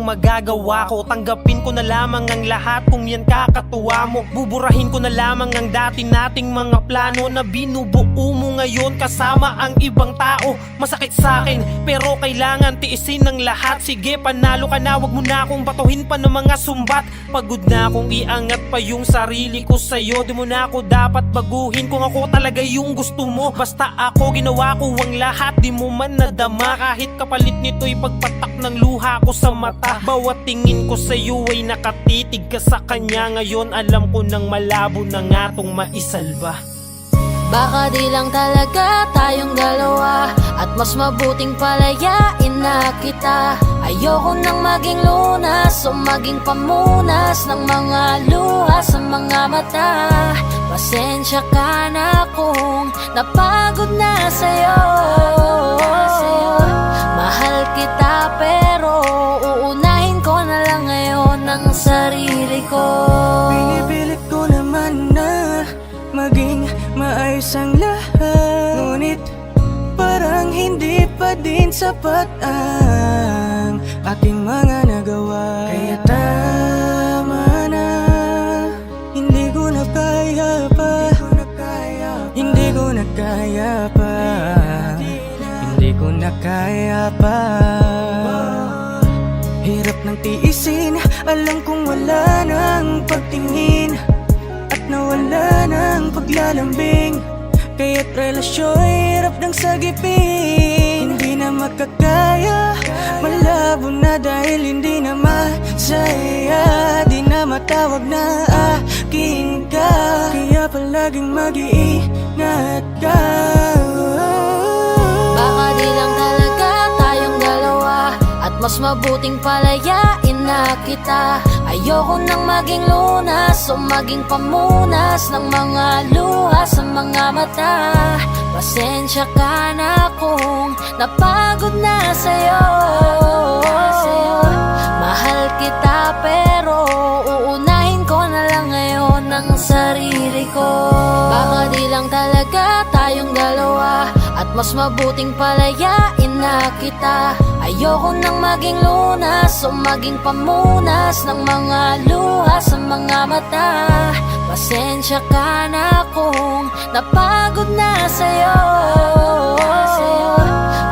Speaker 11: magagawa ko. Tanggapin ko na lamang ang lahat kung yan kakatuwa mo. Buburahin ko na lamang ang dati nating mga plano na binubuo mo ngayon kasama ang ibang tao. Masakit sa akin pero kailangan tiisin ng lahat. Sige, panalo ka na, wag mo na akong batuhin pa ng mga sumbat. Pagod na akong iangat pa yung sarili ko sa'yo. Di mo na ako dapat baguhin kung ako talaga yung gusto mo. Basta ako ginawa ko ang lahat, di mo man nadama. Kahit kapalit nito'y pagpatak ng luha ko sa mata. Bawat tingin ko sa'yo ay nakatitig ka sa kanya. Ngayon alam ko nang malabo na nga tong maisalba.
Speaker 3: Baka di lang talaga tayong dalawa, at mas mabuting palayain na kita. Ayoko nang maging lunas o maging pamunas ng mga luha sa mga mata. Pasensya ka na kung napagod na sa'yo. Mahal kita pero uunahin ko na lang ngayon ang sarili ko.
Speaker 2: Pinipilit ko naman na maging maayos ang lahat, ngunit parang hindi pa din sapat ang ating mga nagawa. Kaya tama na, hindi ko na kaya pa, hindi ko na kaya pa, hindi ko na kaya pa. Hirap ng tiisin, alam kong wala nang pagtingin at nawala ng paglalambing. Kaya't relasyon hirap ng sagipin. Hindi na makakaya, malabo na dahil hindi na masaya. Di na matawag na akin ka, kaya palaging mag-iingat ka.
Speaker 3: Baka di lang talaga tayong dalawa, at mas mabuting palayain na kita. Ayoko nang maging lunas o maging pamunas ng mga luha sa mga mata. Pasensya ka na kung napagod na sa'yo. Mahal kita pero uunahin ko na lang ngayon ang sarili ko. Baka di lang talaga tayong dalawa, at mas mabuting palayain na kita. Ayoko nang maging lunas o maging pamunas ng mga luha sa mga mata. Pasensya ka na kung napagod na sa'yo.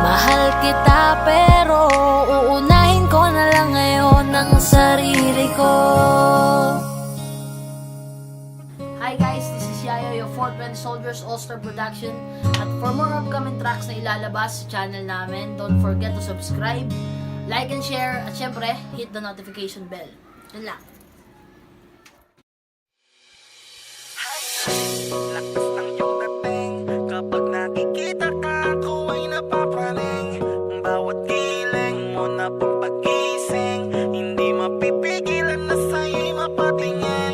Speaker 3: Mahal kita pero uunahin ko na lang ngayon ang sarili ko.
Speaker 12: Hi guys, this is Yayo, your 420 Soldiers All-Star Production. At for more upcoming tracks na ilalabas sa channel namin, don't forget to subscribe, like and share, at syempre, hit the notification bell. Yun lang.
Speaker 10: Lakas ng iyong dating, kapag nakikita ka ako ay napapraning. Bawat giling mo na pang pagising, hindi mapipigilan na sa'yo'y mapatingin.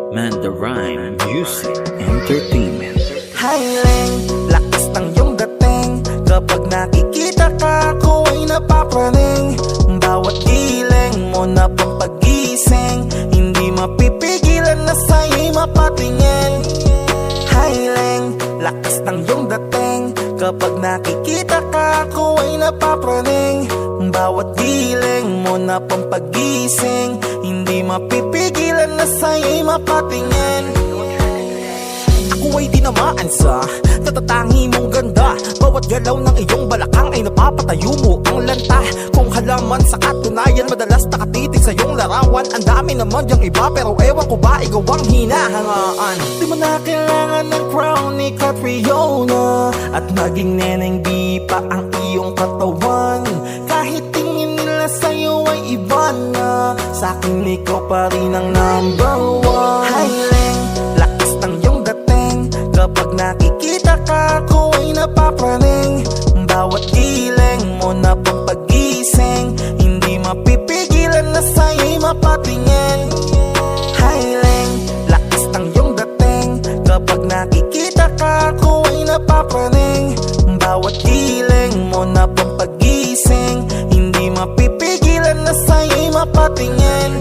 Speaker 1: Mandarine Music Entertainment.
Speaker 10: Highling, lakas ng iyong dating, kapag nakikita ka ako ay napapraning. Bawat giling mo na pang pagising, hindi mapipigilan na sa'yo'y mapatingin. Highling, lakas ng iyong dating, kapag nakikita ka ako ay napapraning. Bawat giling mo na pang pagising, hindi mapipigilan na sa'yo'y mapatingin. Ako ay tinamaan sa natatangi mong ganda. Bawat galaw ng iyong balakang ay napapatayo mo ang lanta. Kung halaman sa katunayan, madalas nakatitig sa iyong larawan. Ang dami naman yung iba pero ewan ko ba ikaw ang hinahangaan. Di mo na kailangan ng crown ni Catriona, at maging neneng di pa ang iyong katawan. Kahit tingin nila sa'yo ay iba na, sa'kin ikaw pa rin ang number one. Highling, lakas ng iyong dating, kapag nakikita ka ako ay napapraning. Bawat giling mo na pang pagising, hindi mapipigilan na sa'yo'y mapatingin. Highling, lakas ng iyong dating, kapag nakikita ka ako ay napapraning. Bawat giling mo na pang pagising, hindi mapipigilan na sa'yo'y mapatingin.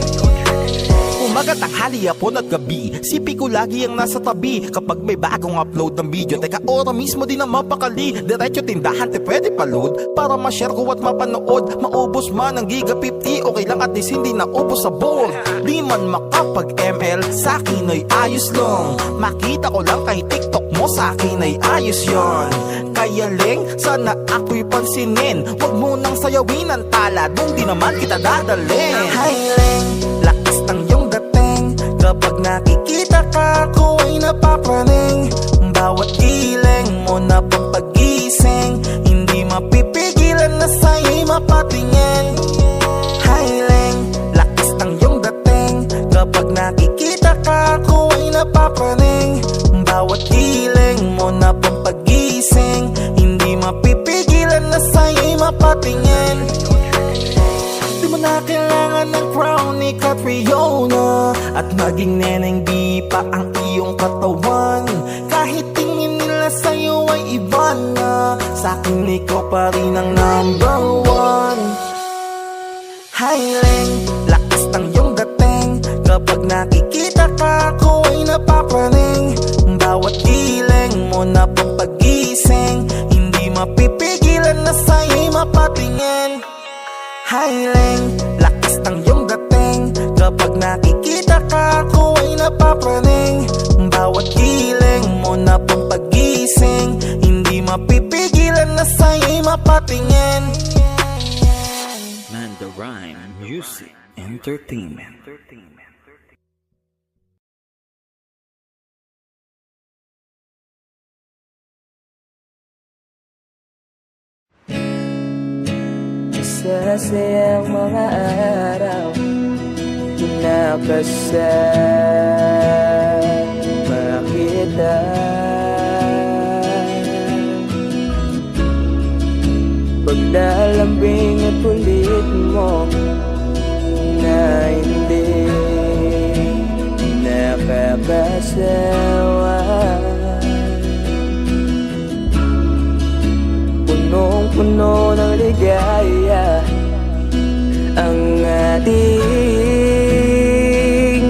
Speaker 10: Umagat ang
Speaker 1: tanghali, hapon at gabi. Sipi ko lagi ang nasa tabi kapag may bagong upload ng video. Teka, ora mismo din ang mapakali. Diretso tindahan, te pwede pa-load para ma-share ko at mapanood. Maubos man ang giga 50, okay lang at least hindi na ubos sa board. Di man makapag-ML, sa akin ay ayos lang. Makita ko lang kay TikTok mo, sa akin ay ayos yon. Kaya Leng, sana ako'y pansinin. Huwag mo nang sayawin ang tala, doon di naman kita dadalhin.
Speaker 2: Hi Leng, lakas ng iyong dating. Kapag nakikita ka, ako ay napapraning. Bawat ileng mo na pampagising, hindi mapipigilan na sa'yo'y mapatingin. Hi Leng, lakas ng iyong dating. Kapag nakikita ka, ako ay napapraning. Bawat ileng mo na pampagising, hindi mapipigilan na sa'yo'y mapatingin. Di mo na kailangan ng crown ni Catriona, at maging neneng di pa ang iyong katawan. Kahit tingin nila sa'yo ay iba na, sa'kin ikaw pa rin ang number one. Hi Leng, lakas ng iyong dating. Kapag nakikita ka, ako ay napapraning. Bawat ileng mo na pampagising, hindi mapipigilan na sa'yo'y mapatingin. Hi Leng, lakas ng iyong dating. Kapag nakikita ka, ako ay napapraning. Bawat ileng mo na pampagising, hindi mapipigilan na sa'yo'y mapatingin.
Speaker 13: Manda Rhyme Music Entertainment.
Speaker 2: Masasayang mga araw nakasama kita. Paglalambing at kulit mo na hindi nakakasawa. Punong-puno ng ligaya ang ating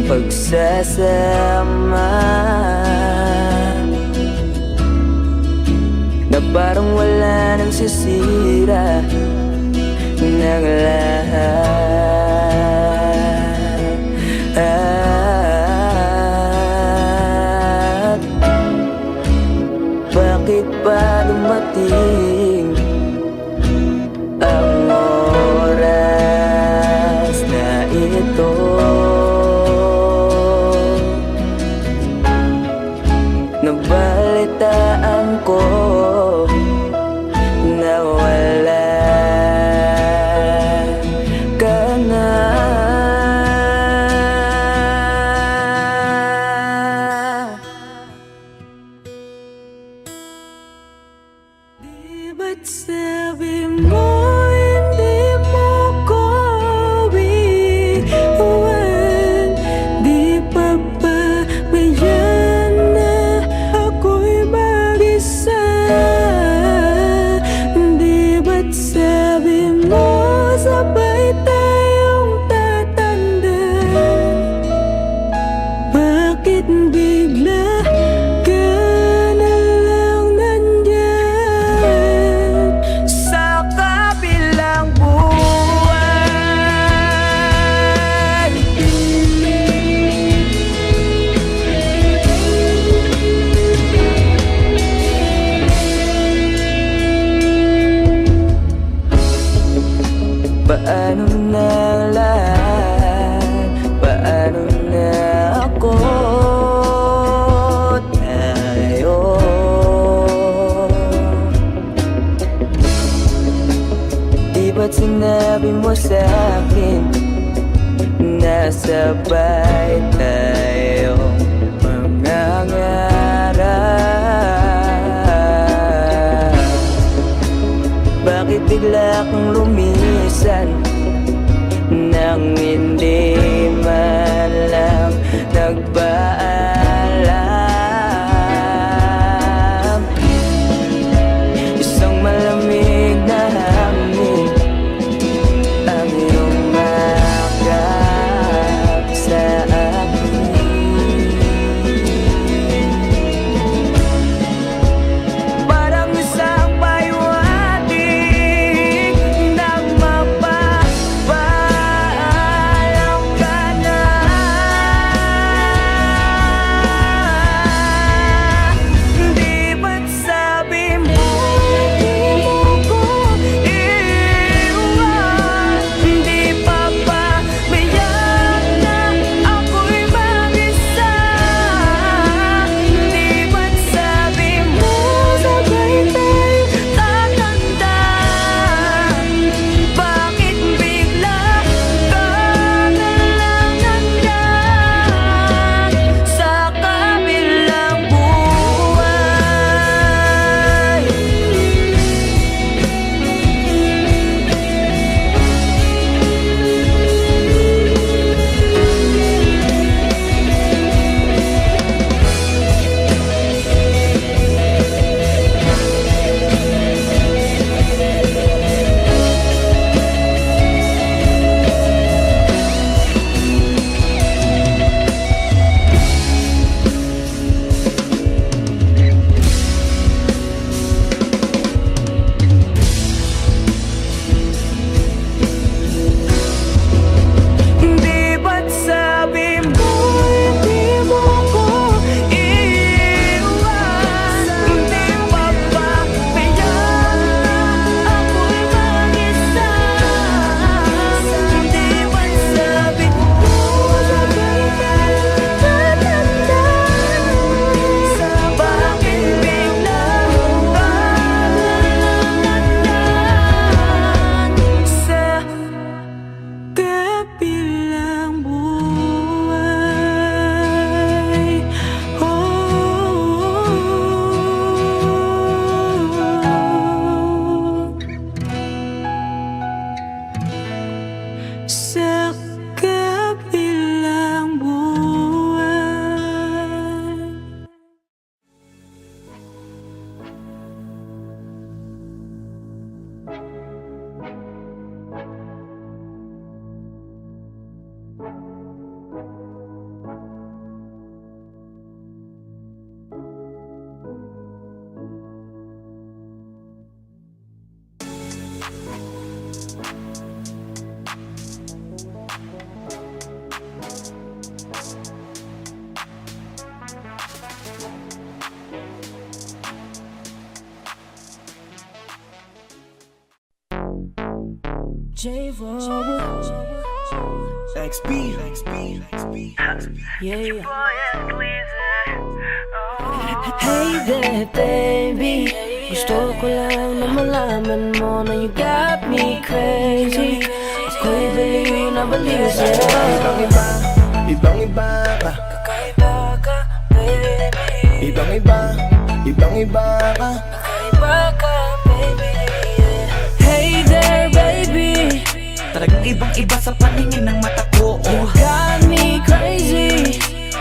Speaker 2: pagsasama, na parang wala nang sisira ng lahat. Bakit ba dumating ang oras na ito? Nabalitaan ko na wala ka na. Di ba't sabi mo hindi mo ko iwan? Di pa ba mayan na ako'y mag-isa? Di ba't sabi mo sabay tayong tatanda? Bakit bigla ka na lang nandyan sa kabilang buwan? Paano na ang lahat? Paano na ako? Tayo di ba't sinabi mo sa'kin na sabay tayo mangangarap? Bakit bigla kang lumisan nang hindi man lang nagpaalam? Isang malamig na hangin ang iyong makap sa akin. XB. Yeah. Hey there, baby. Gusto ko lang na malaman mo na you got me crazy. Ako'y baliw na baliw sa'yo.
Speaker 10: Ibang-iba, ibang-iba ka.
Speaker 2: Kakaiba ka, baby.
Speaker 10: Ibang-iba, ibang-iba ka.
Speaker 2: Kakaiba ka, baby. Hey there, baby.
Speaker 7: Talagang ibang-iba sa paningin ng mata ko.
Speaker 2: You got me crazy.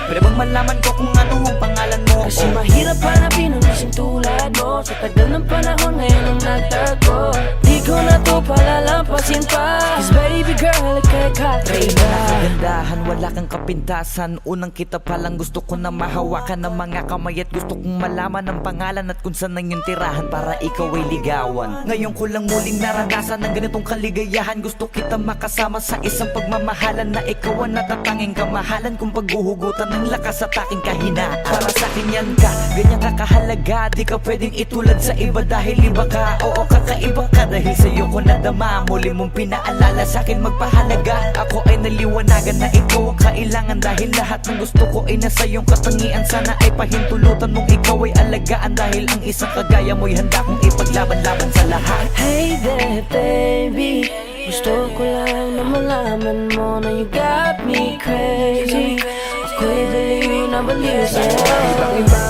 Speaker 7: Pwede bang malaman ko kung ano ang pangalan mo?
Speaker 2: Kasi mahirap hanapin ang isang tulad mo. Sa tagal ng panahon ngayon ang nagtago. Di ko na to palalampasin pa. Cause baby girl, ika'y kakaiba.
Speaker 7: Kagandahan, wala kang kapintasan. Unang kita pa lang gusto ko na mahawakan ng mga kamay. At gusto kong malaman ang pangalan at kung saan ang iyong tirahan para ikaw ay ligawan. Ngayon ko lang muling naranasan ng ganitong kaligayahan. Gusto kita makasama sa isang pagmamahalan na ikaw ang natatanging kamahalan kung paghuhugutan ng lakas at aking kahinaan. Para sa akin yan ka, ganyan ka kahalaga. Di ka pwedeng itulad sa iba dahil iba ka. Oo, kakaiba ka dahil sa'yo ko nadama. Muli mong pinaalala sa akin magpahalaga. Ako ay naliwanagan na ikaw ang kailangan. Dahil lahat ng gusto ko ay nasa iyong katangian. Sana ay pahintulutan mong ikaw ay alagaan. Dahil ang isang kagaya mo'y handa kong ipaglaban-laban sa lahat.
Speaker 2: Hey there, baby. Gusto ko lang na malaman mo na you got me crazy. Ako'y baliw na baliw sa'yo.
Speaker 10: Ibang-iba,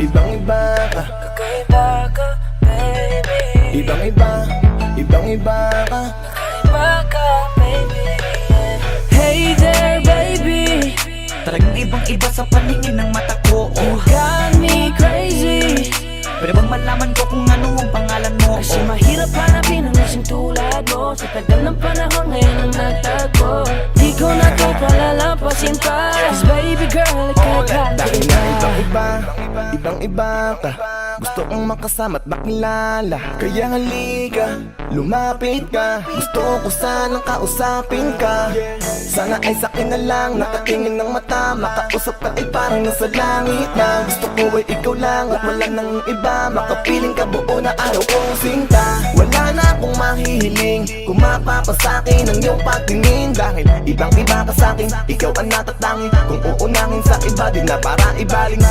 Speaker 10: ibang-iba ka.
Speaker 2: Kakaiba ka, baby.
Speaker 10: Ibang-iba, ibang-iba ka.
Speaker 2: Kakaiba ka, baby. Hey there, baby.
Speaker 7: Talagang ibang-iba sa paningin ng mata ko.
Speaker 2: You got me crazy.
Speaker 7: Pwede bang malaman ko kung ano ang pangalan mo?
Speaker 2: Kasi mahirap hanapin ang isang tulad mo. Sa tagal ng panahon ngayon ang nagtago. Di ko na to palalampasin pa. Cause baby girl, ika'y
Speaker 10: Dahil
Speaker 2: kakaiba.
Speaker 10: na ibang-iba, ibang-iba ka. Gusto kong makasama at makilala. Kaya halika, lumapit ka. Gusto ko sanang kausapin ka. Sana ay sakin na lang, nakatingin ng mata. Makausap ka ay parang nasa langit na. Gusto ko ay ikaw lang at wala nang iba. Makapiling ka buo na araw kong sinta. Wala na akong mahihiling kung mapapasakin ang iyong pagtingin. Dahil ibang-iba ka sa'kin, ikaw ang natatangi. Kung uunangin sa iba, di na para ibaling.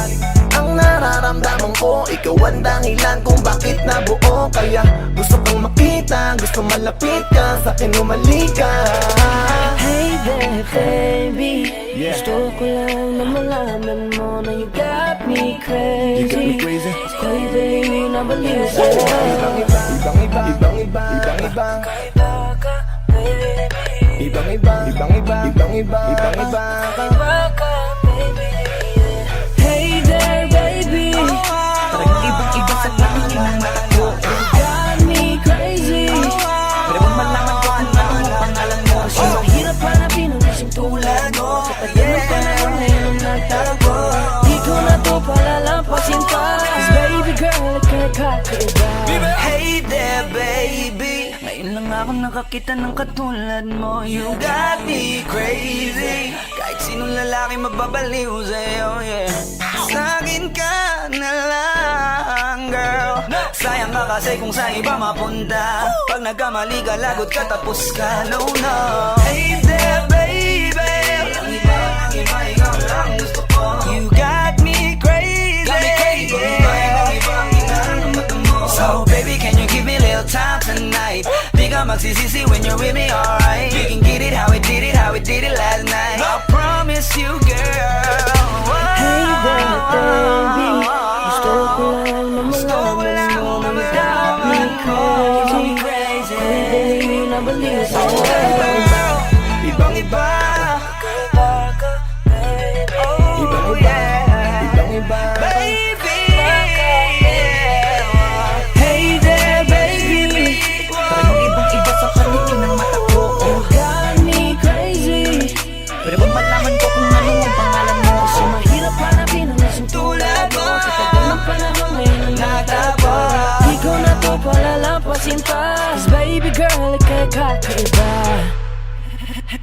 Speaker 10: Ang nararamdaman ko, ikaw ang dahilan kung bakit nabuo. Kaya gusto kang makita, gusto malapit ka, sa'kin umalik ka.
Speaker 2: Hey there, baby. Gusto ko lang na malaman mo na you got me crazy.
Speaker 10: You got me crazy.
Speaker 2: Ako'y baliw na baliw sa'yo.
Speaker 10: Ibang-iba, ibang-iba, ibang-iba, ibang-iba.
Speaker 2: Kakaiba ka, baby.
Speaker 10: Ibang-iba, ibang-iba, ibang-iba, ibang-iba.
Speaker 2: Kakaiba ka, baby. Hey there, baby.
Speaker 7: Talagang ibang-iba sa paningin ng mata ko.
Speaker 2: You got me crazy.
Speaker 7: Pwede bang malaman ko kung ano ang pangalan mo?
Speaker 2: Kasi mahirap hanapin ang isang tulad mo. Sa tagal ng panahon ngayon ang nagtago. Di ko na to palalampasin pa. Cause baby girl, ika'y kakaiba. Hey there, baby. Ngayon lang ako nakakita ng katulad mo. You got me crazy. Kahit sinong lalaki mababaliw sa'yo, yeah. Sa'kin ka na lang, girl. Sayang ka kasi kung sa iba mapunta. Pag nagkamali ka, lagot ka, tapos ka, no, no. Hey there, baby. Ang iba, ikaw lang gusto ko. You got me crazy. Got me crazy. So baby, can you give me a little time tonight? Di ka magsisisi when you're with me, alright? You can get it how we did it, last night. I promise you, girl. Hey there, baby. Gusto ko lang na malaman mo na you got me crazy. Baliw na baliw sa'yo.
Speaker 10: Ibang-iba,
Speaker 2: Kakaiba ka, baby.
Speaker 10: ibang-iba, ibang-iba.
Speaker 2: Baby, hey there, baby.
Speaker 7: Talagang ibang-iba sa paningin ng mata ko.
Speaker 2: You got me crazy.
Speaker 7: Pwede bang malaman ko kung ano ang pangalan mo?
Speaker 2: Kasi mahirap hanapin ang isang tulad mo. Sa tagal ng panahon ngayon ang nagtago. Di ko na to palalampasin pa. Cause baby girl, ika'y kakaiba.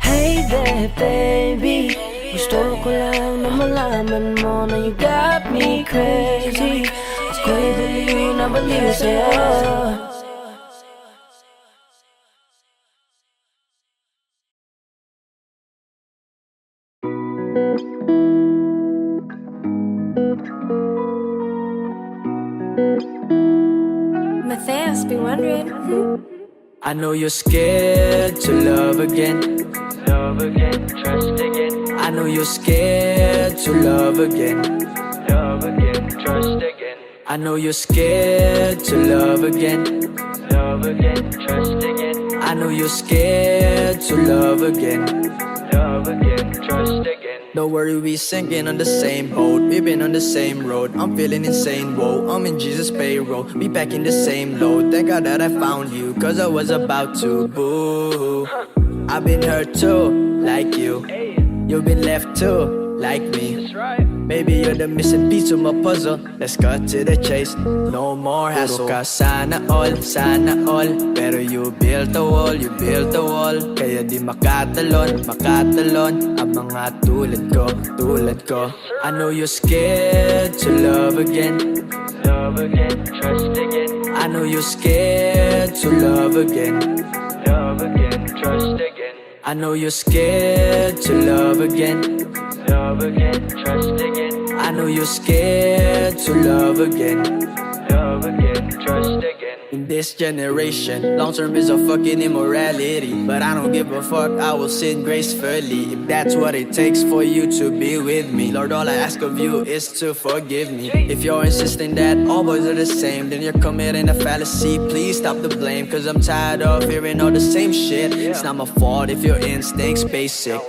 Speaker 2: Hey there, baby. Gusto ko lang na malaman mo na you got me crazy. Ako'y baliw na baliw sa'yo.
Speaker 3: Matthias be wondering.
Speaker 4: I know you're scared to love again.
Speaker 8: Love again, trust again,
Speaker 4: I know you're scared to love again.
Speaker 8: love again, trust again,
Speaker 4: I know you're scared to love again.
Speaker 8: love again, trust again,
Speaker 4: I know you're scared to love again.
Speaker 8: love again, trust again.
Speaker 4: Don't worry, we sinking on the same boat. We've been on the same road. I'm feeling insane, whoa. I'm in Jesus' payroll. We back in the same load. Thank God that I found you, cause I was about to boo. I've been hurt too, like you. You've been left too, like me.
Speaker 8: That's right.
Speaker 4: Maybe you're the missing piece of my puzzle. Let's cut to the chase, no more hassle. Puro ka sana all, pero you built a wall, you built a wall. Kaya di makatalon, makatalon ang mga tulad ko, tulad ko. I know you're scared to love again.
Speaker 8: Love again, trust again,
Speaker 4: I know you're scared to love again.
Speaker 8: love again, trust again,
Speaker 4: I know you're scared to love again.
Speaker 8: love again, trust again,
Speaker 4: I know you're scared to love again.
Speaker 8: love again, trust again.
Speaker 4: In this generation, long term is a fucking immorality. But I don't give a fuck, I will sin gracefully. If that's what it takes for you to be with me, Lord, all I ask of you is to forgive me. If you're insisting that all boys are the same, then you're committing a fallacy. Please stop the blame, cause I'm tired of hearing all the same shit. It's not my fault if your instinct's basic.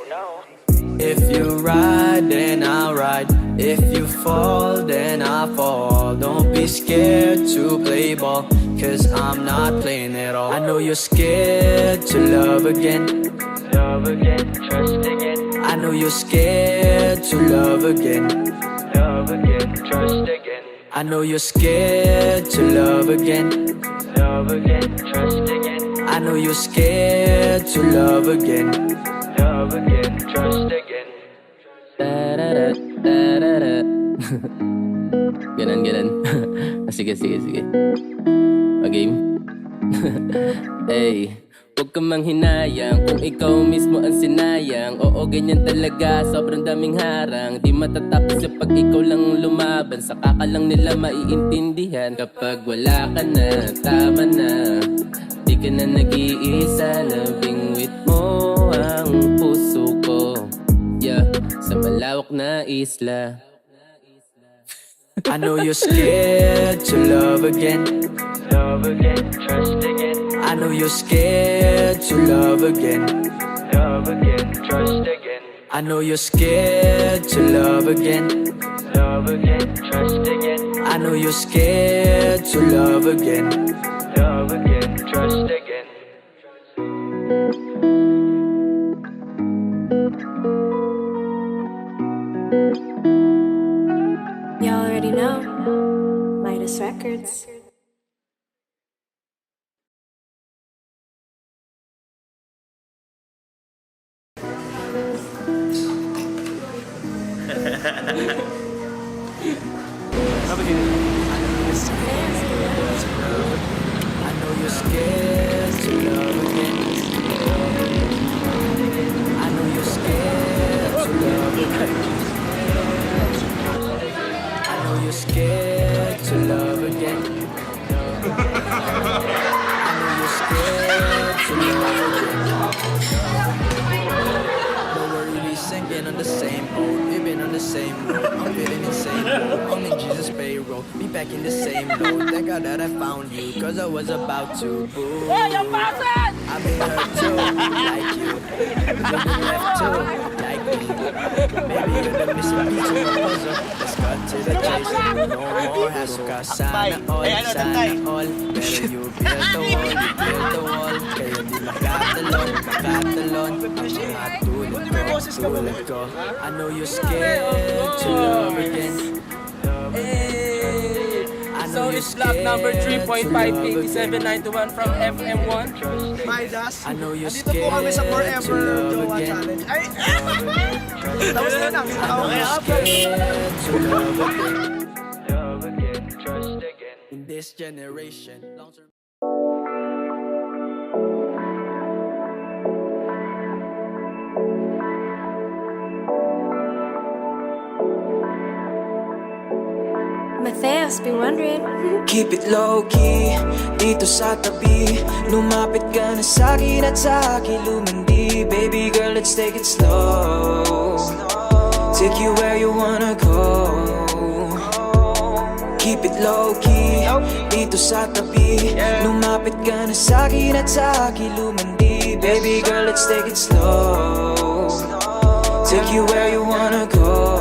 Speaker 4: If you ride, then I'll ride. If you fall, then I'll fall. Don't be scared to play ball, cause I'm not playing at all. I know you're scared to love again.
Speaker 8: Love again, trust again,
Speaker 4: I know you're scared to love again.
Speaker 8: love again, trust again,
Speaker 4: I know you're scared to love again.
Speaker 8: love again, trust again,
Speaker 4: I know you're scared to love again.
Speaker 8: love again, trust again.
Speaker 5: Da-da-da, da-da-da. Ganon. Sige. Game. Hey, huwag ka mang hinayang kung ikaw mismo ang sinayang. Oo, ganyan talaga, sobrang daming harang. Di matatapos sa pag ikaw lang lumaban. Saka ka lang nila maiintindihan. Kapag wala ka na, tama na. Di ka na nag-iisa, nabingwit mo ang puso ko. Yeah, sa malawak na isla.
Speaker 4: I know you're scared to love again.
Speaker 8: Love again, trust again,
Speaker 4: I know you're scared to love again.
Speaker 8: love again, trust again,
Speaker 4: I know you're scared to love again.
Speaker 8: love again, trust again,
Speaker 4: I know you're scared to love again.
Speaker 8: love again, trust again.
Speaker 3: You already know. Midas Records.
Speaker 4: I know you're scared to love again. I know you're scared to love again. I know you're scared to love again. I know you're scared to love again. Don't worry, we sinking on the same boat. We've been on the same road. I'm feeling insane. I'm in Jesus' payroll. Be back in the same load. Thank God that I found you, cause I was about to boo. I've been hurt too, like you. You've been left too, like me. Maybe you're the missing piece of the puzzle. Let's cut to the chase. No more hassle. Cause sana all. Pero you built the wall, you built the wall. Kaya di makatalon, makatalon. Ang mga tulad ko. I know you're scared to love again.
Speaker 11: So it's block number 3.58791 from FM1.
Speaker 6: Midas.
Speaker 4: I know you're
Speaker 6: Andito po kami sa Forever Jowa Challenge. Ay! Tapos na lang.
Speaker 8: Love again, trust again.
Speaker 4: In this generation, long term.
Speaker 3: Mateos, be wondering.
Speaker 2: Keep it low-key, dito sa tabi. Lumapit ka na sa'kin at sa akin lumandi. Baby girl, let's take it slow. Take you where you wanna go. Keep it low-key, dito sa tabi. Lumapit ka na sa'kin at sa akin lumandi. Baby girl, let's take it slow. Take you where you wanna go.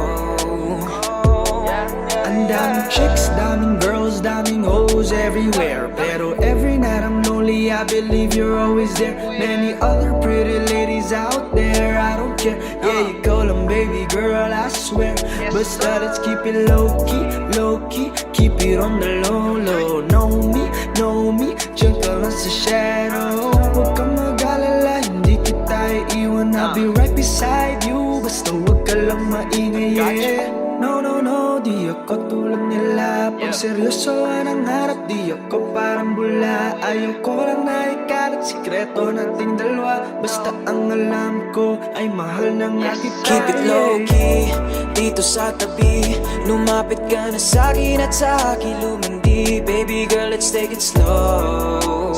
Speaker 4: Ang daming chicks, daming girls, daming hoes everywhere. Pero every night I'm lonely, I believe you're always there. Many other pretty ladies out there, I don't care. Yeah, you call them baby girl, I swear. Basta let's keep it low-key, low-key. Keep it on the low-low. Know me, dyan ka lang sa shadow. Huwag kang mag-alala, hindi kita iiwan. I'll be right beside you, basta huwag ka lang maingay, yeah. No, di ako tulad nila. Pag seryosoan ang harap, di ako parang bula. Ayaw ko lang na ikalat sikreto nating dalawa. Basta ang alam ko ay mahal ng ating
Speaker 2: Keep it low-key, dito sa tabi. Lumapit ka na sa'kin at sa akin lumandi. Baby girl, let's take it slow.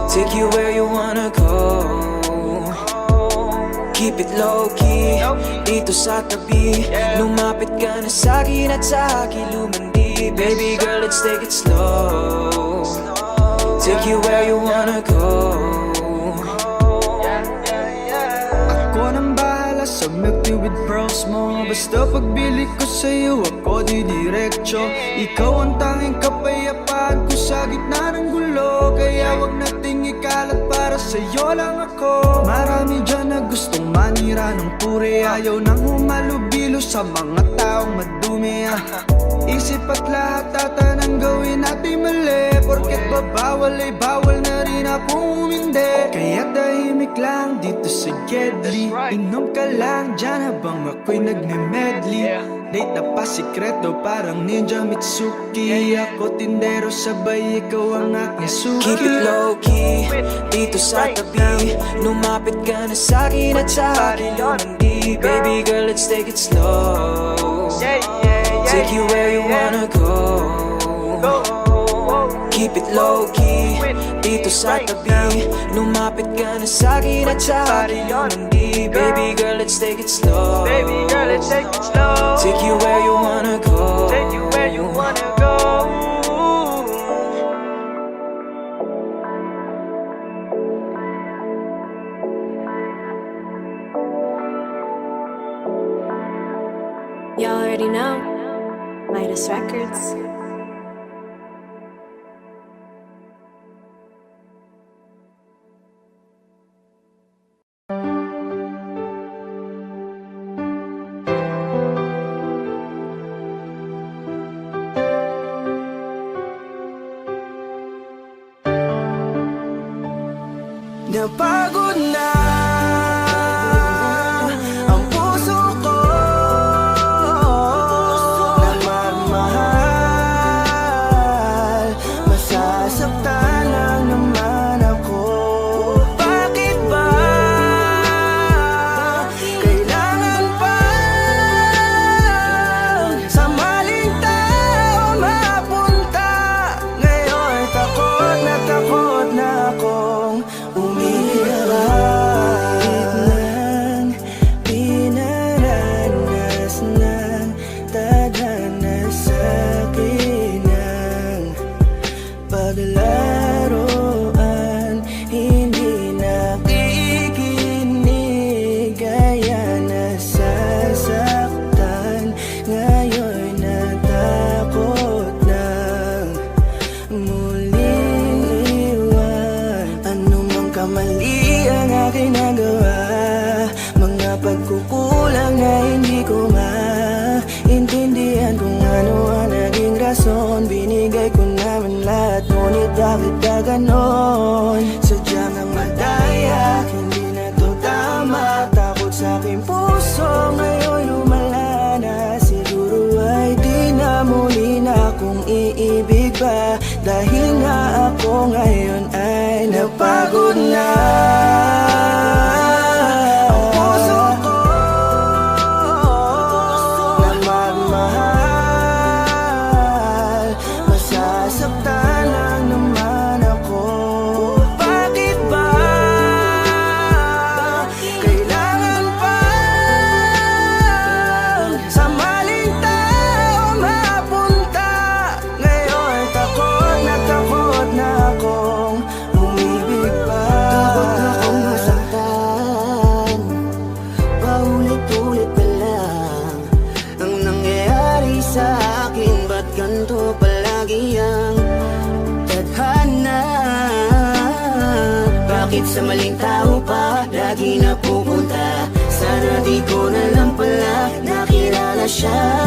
Speaker 2: Take you where you wanna go. Keep it low-key, dito sa tabi. Lumapit ka na sa'kin at sa akin lumandi. Baby girl, let's take it slow. Take you where you wanna go.
Speaker 4: Ako nang bahala sa milk tea with pearls mo. Basta pagbili ko sa'yo, ako didiretso. Ikaw ang tanging kapayapaan ko sa gitna ng gulo. Kaya wag nating ikalat, para sa'yo lang ako. Marami dyan na gustong manira ng puri. Ayaw nang humalubilo sa mga taong madumi. Isip at lahat ata nang gawin natin mali. Porket babawal ay bawal na rin akong umindi. Kaya tahimik lang dito sa Gedli. Inom ka lang dyan habang ako'y nagme-medley. Date na pa sikreto parang Ninja Mitsuki. Ako tindero sabay ikaw ang aking suki.
Speaker 2: Keep it low-key, dito sa tabi. Lumapit ka na sa'kin at sa akin lumandi. Baby girl, let's take it slow. Take you where you wanna go. Keep it low-key, dito sa tabi. Lumapit ka na sa'kin at sa akin lumandi. Baby girl, let's take it slow. Take you where you wanna go.
Speaker 3: You already know. Midas Records.
Speaker 2: Napagod na ang puso ko na magmahal. Masasaktan lang naman ako. Bakit ba kailangan pa sa maling tao mapunta? Ngayon takot na akong umiyak ng pinaranas ng tadhana sa akin ng paglaruan. Hindi nakikinig kaya nasasaktan. Ngayon natakot ng muling iwan. Ano mang kamali ang aking nagawa, mga pagkukulang na hindi ko maintindihan kung ano ang naging rason. Binigay ko naman lahat, ngunit bakit ka ganon? Sadyang ang madaya, hindi na to tama. Takot sa aking puso, ngayon lumala na. Siguro ay di na muli na akong iibig pa. Dahil nga ako ngayon ay napagod na. Ang puso ko na magmahal. Bakit sa maling tao pa lagi napupunta? Sana di ko na lang pala nakilala siya.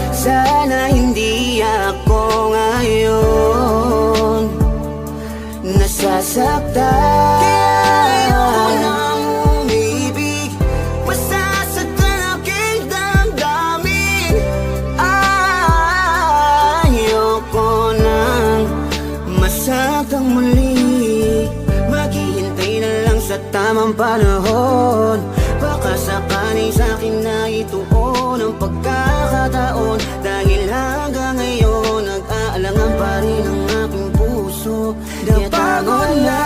Speaker 2: Sana hindi ako ngayon nasasaktan. Kaya ayoko nang umibig, masasaktan aking damdamin. Ayoko nang masaktan muli. Maghihintay na lang sa tamang panahon. Baka sakaling sa'kin na ituon ang pagkakataon. Dahil hanggang ngayon nag-aalangan pa rin ang aking puso. Napagod na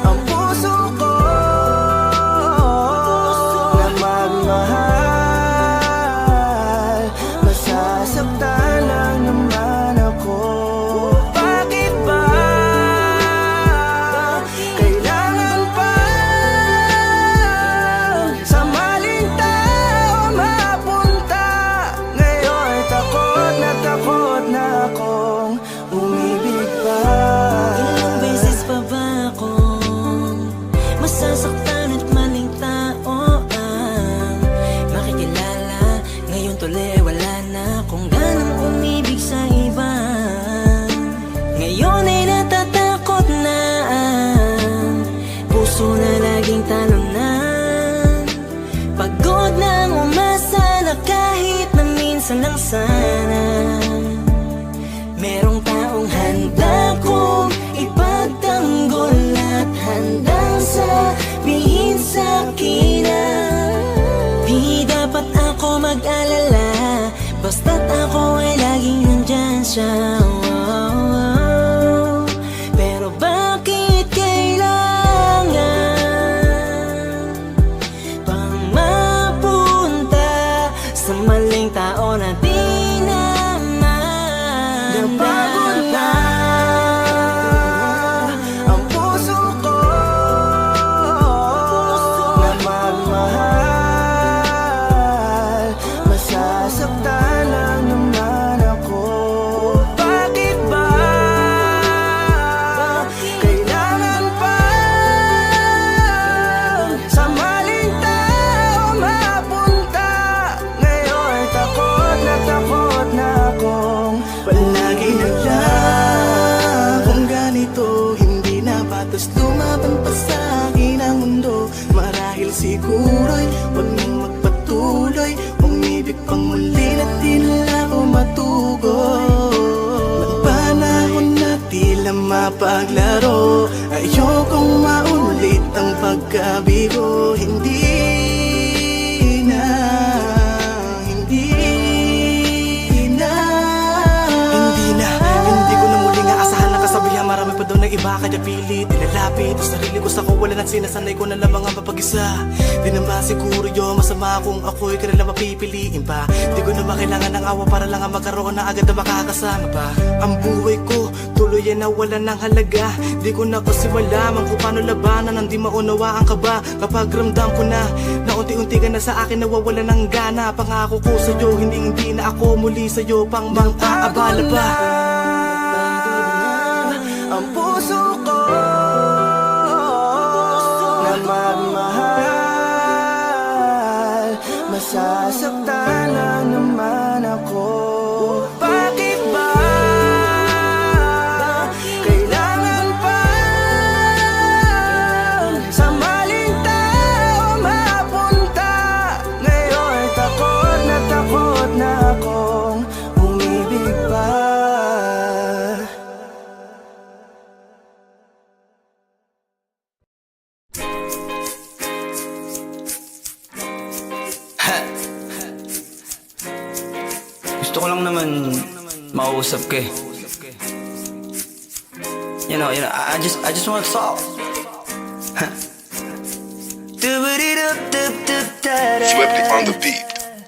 Speaker 2: ang puso ko na magmahal. Masasaktan lang naman ako. Bakit ba kailangan pa sa maling tao mapunta? Ngayon takot na akong umibig pa. Ilang beses pa ba akong masasaktan at maling tao ang makikilala? Ngayon tuloy wala na akong ganang umibig sa iba. Ngayon ay natatakot na ang puso na laging talunan. Pagod na umasa na kahit na minsan lang sana merong taong handa kong ipagtanggol at handang sabihin sa'kin na di dapat ako mag-alala, basta't ako ay laging nandyan siya. Pero bakit kailangan pang mapunta sa maling tao na di napagod na ang puso ko na magmahal. Masasaktan lang naman ako. Bakit ba kailangan pa sa maling tao mapunta? Ngayon takot na akong palagi na lang kung ganito. Hindi na batas lumaban pa sa akin ang mundo. Marahil siguro'y huwag nang magpatuloy, umibig pang muli na di na ako matugon. Ng panahon na tila mapaglaro, ayokong maulit ang pagkabigo. Hindi ko na muli nga asahan na kasabihan. Marami pa daw na iba kaya pilit nilalapit ang sarili ko sa kawalan at sinasanay ko na lamang ang mapag-isa. Di naman siguro yun masama kung ako'y kanila mapipiliin pa. Di ko na makailangan ng awa para lang ang magkaroon na agad na makakasama pa. Ang buhay ko tuloy ay nawalan ng halaga. Di ko na kasi malaman kung paano labanan ang di maunawaan ka ba. Kapag ramdam ko na unti-unti ka na sa akin nawawala ng gana. Pangako ko sa'yo hindi na ako muli sa'yo pang mang-aabala pa. Ang puso ko na magmahal. Masasaktan lang naman ako. Bakit ba kailangan pa sa maling tao mapunta? Ngayon takot na akong umibig pa. Gusto ko lang naman mausap ka eh. You know, I just want to talk.
Speaker 9: Swiftly on the beat.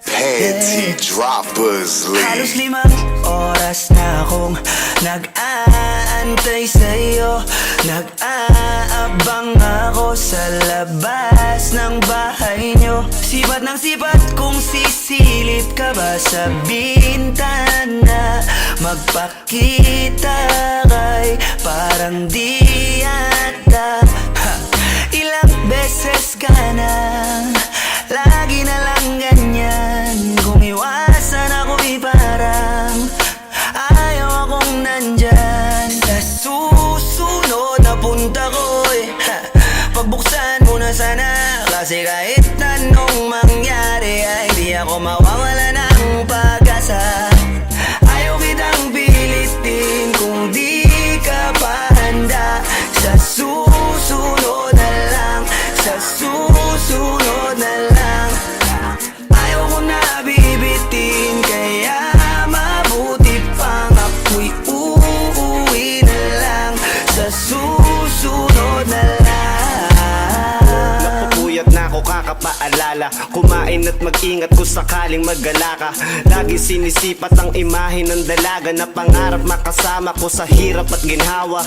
Speaker 9: Panty droppers,
Speaker 2: Halos
Speaker 9: lead.
Speaker 2: 5 oras na akong nag-aantay naghihintay sa'yo. Nag-aabang ako sa labas ng bahay nyo. Sipat ng sipat kung sisilip ka ba sa bintana. Magpakita kay parang di yata. Ilang beses ka na, lagi na lang ganyan. Kung iwasan ako'y parang ayaw akong nandyan. Sa susunod na punta ko'y pagbuksan mo na sana. Kasi kahit anong mangyari ay di ako mawawala ng pag-asa. Ayaw kitang pilitin kung di ka pa handa. Sa susunod na lang, sa susunod na lang. Ayaw ko na bibitin, kaya mabuti pang ako'y uuwi na lang. Sa susunod na lang.
Speaker 14: Napupuyat na ako kakapaalala. Kumain at mag-ingat kung sakaling maggala ka. Lagi sinisipat ang imahe ng dalaga na pangarap makasama ko sa hirap at ginhawa.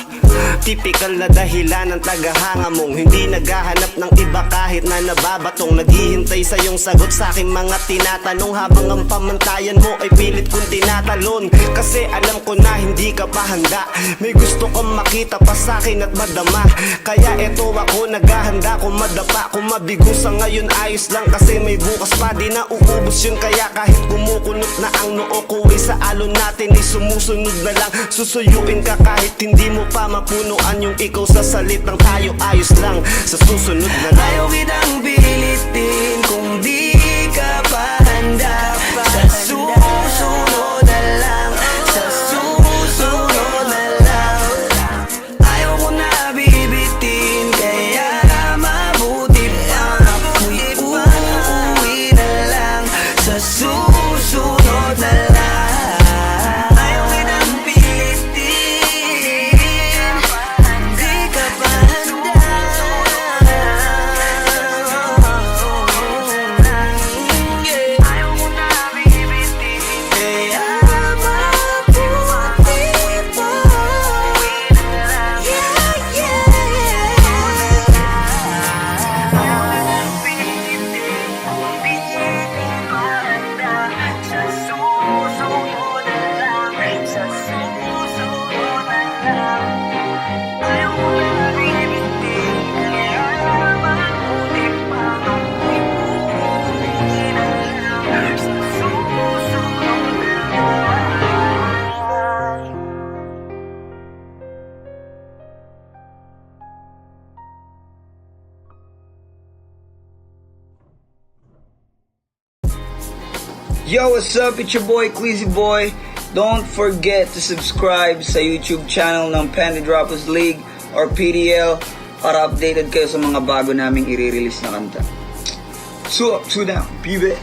Speaker 14: Typical na dahilan ng tagahanga mong hindi naghahanap ng iba kahit na nababatong. Naghihintay sa iyong sagot sa aking mga tinatanong, habang ang pamantayan mo ay pilit kong tinatalon. Kasi alam ko na hindi ka pa handa. May gusto kang makita pa sa akin at madama. Kaya eto ako naghahanda, kung madapa, kung mabigo sa ngayon ayos lang. Kasi may bukas pa, di na uubos yun. Kaya kahit kumukunot na ang noo ko ay sa alon natin ay sumusunod na lang. Susuyuin ka kahit hindi mo pa mapunuan yung ikaw sa salitang tayo ayos lang. Sa susunod na lang.
Speaker 2: Ayaw kitang pilitin kung di ka pa handa. Sa susunod na lang, sa susunod na lang. Ayaw ko na bibitin, kaya mabuti pa ako'y uuwi na lang. Sa susunod na lang. Ayaw kitang pilitin, di ka pa handa. Ayaw ko na bibitin, kaya mabuti pa uuwi na lang. Ayaw kitang pilitin, di ka pa handa. Sa susunod na lang, sa susunod na lang. Ayaw ko na bibitin, kaya mabuti pa ako'y uuwi na lang. Sa susunod na lang.
Speaker 15: Yo, what's up? It's your boy, Queasy Boy. Don't forget to subscribe sa YouTube channel ng Panty Droppers League or PDL para updated kayo sa mga bago naming i-release na kanta. So up, two down, baby.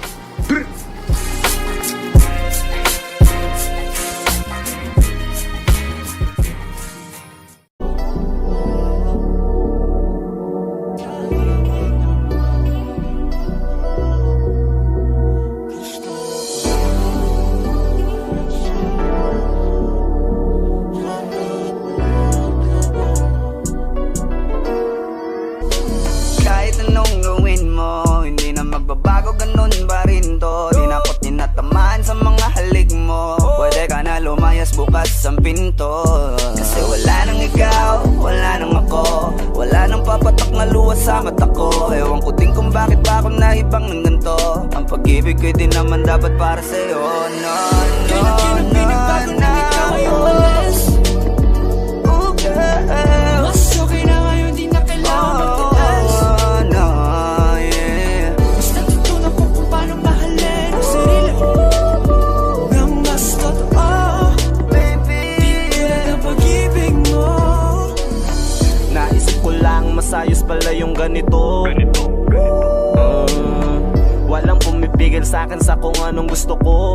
Speaker 2: Kahit anong gawin mo, hindi na magbabago, ganun pa rin to. Di na ako tinatamaan sa mga halik mo. Pwede ka na lumayas, bukas ang pinto. Kasi wala nang ikaw, wala nang ako. Wala nang papatak na luha sa mata ko. Ewan ko din kung bakit ba ako naibang ng ganito. Ang pag-ibig ko'y di naman dapat para sa'yo. No, no, no, no. Oh, girl.
Speaker 6: Mas okay na ngayon, di na kailangan magtiis.
Speaker 2: Oh, no, yeah.
Speaker 6: Mas natutunan ko kung paano mahalin ang sarili nang mas totoo.
Speaker 2: Baby,
Speaker 6: Di tulad ng pag-ibig mo.
Speaker 14: Naisip ko lang masayos pala yung ganito. Walang pumipigil sa akin sa kung anong gusto ko.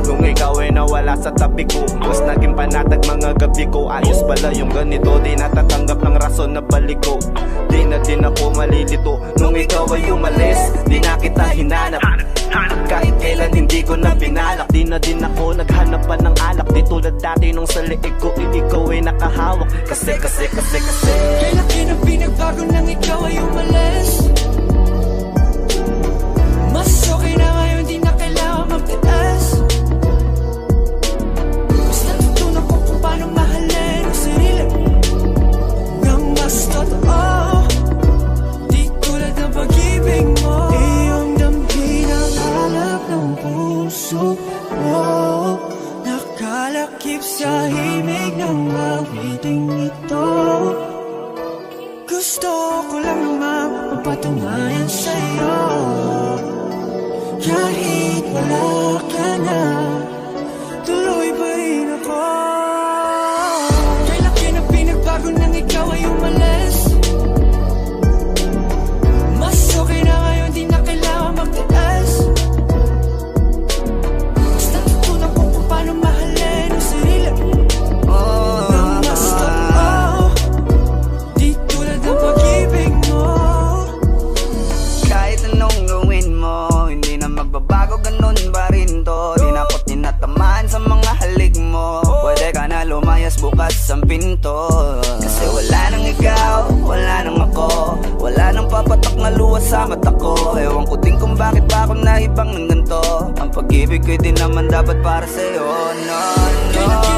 Speaker 14: Kung ikaw ay nawala nasa tabi ko. Mas naging panatag mga gabi ko. Ayos pala yung ganito, di natatanggap ng rason na balik ko. Di na din ako malilito nung ikaw ay umalis. Di na kita hinanap, kahit kailan hindi ko na pinalak. Di na din ako naghanap pa ng alak. Di tulad dati nung sa liig ko, ikaw ay nakahawak. Kasi
Speaker 6: Kailan pinagbago nang ikaw ay umalis? Mas okay na ngayon, di na kailangan magtiis. Mas natutunan ko kung paano mahalin ang sarili nang mas totoo, di tulad ng pag-ibig mo. Iyong damhin ang hanap ng puso mo, nakalakip sa himig ng awiting ito. Gusto ko lang naman magpatunayan sa'yo, kahit wala ka na, tuloy pa rin ako. Kailan na pinagbago nang ikaw ay umalis? Mas okay na ngayon, di na kailangan magtiis. Mas natutunan ko kung paano mahalin ang sarili nang mas totoo, di tulad ng pag-ibig mo.
Speaker 2: Kahit anong gawin mo, hindi na magbabago, ganun pa rin to. Di na ako tinatamaan sa mga halik mo. Pwede ka na lumayas, bukas ang pinto. Kasi wala nang ikaw, wala nang ako, wala nang papatok na luwas sa mata ko. Ewan ko din kung bakit ba ako naibang ng ganito. Ang pag-ibig ko'y di naman dapat para sa'yo, no, no.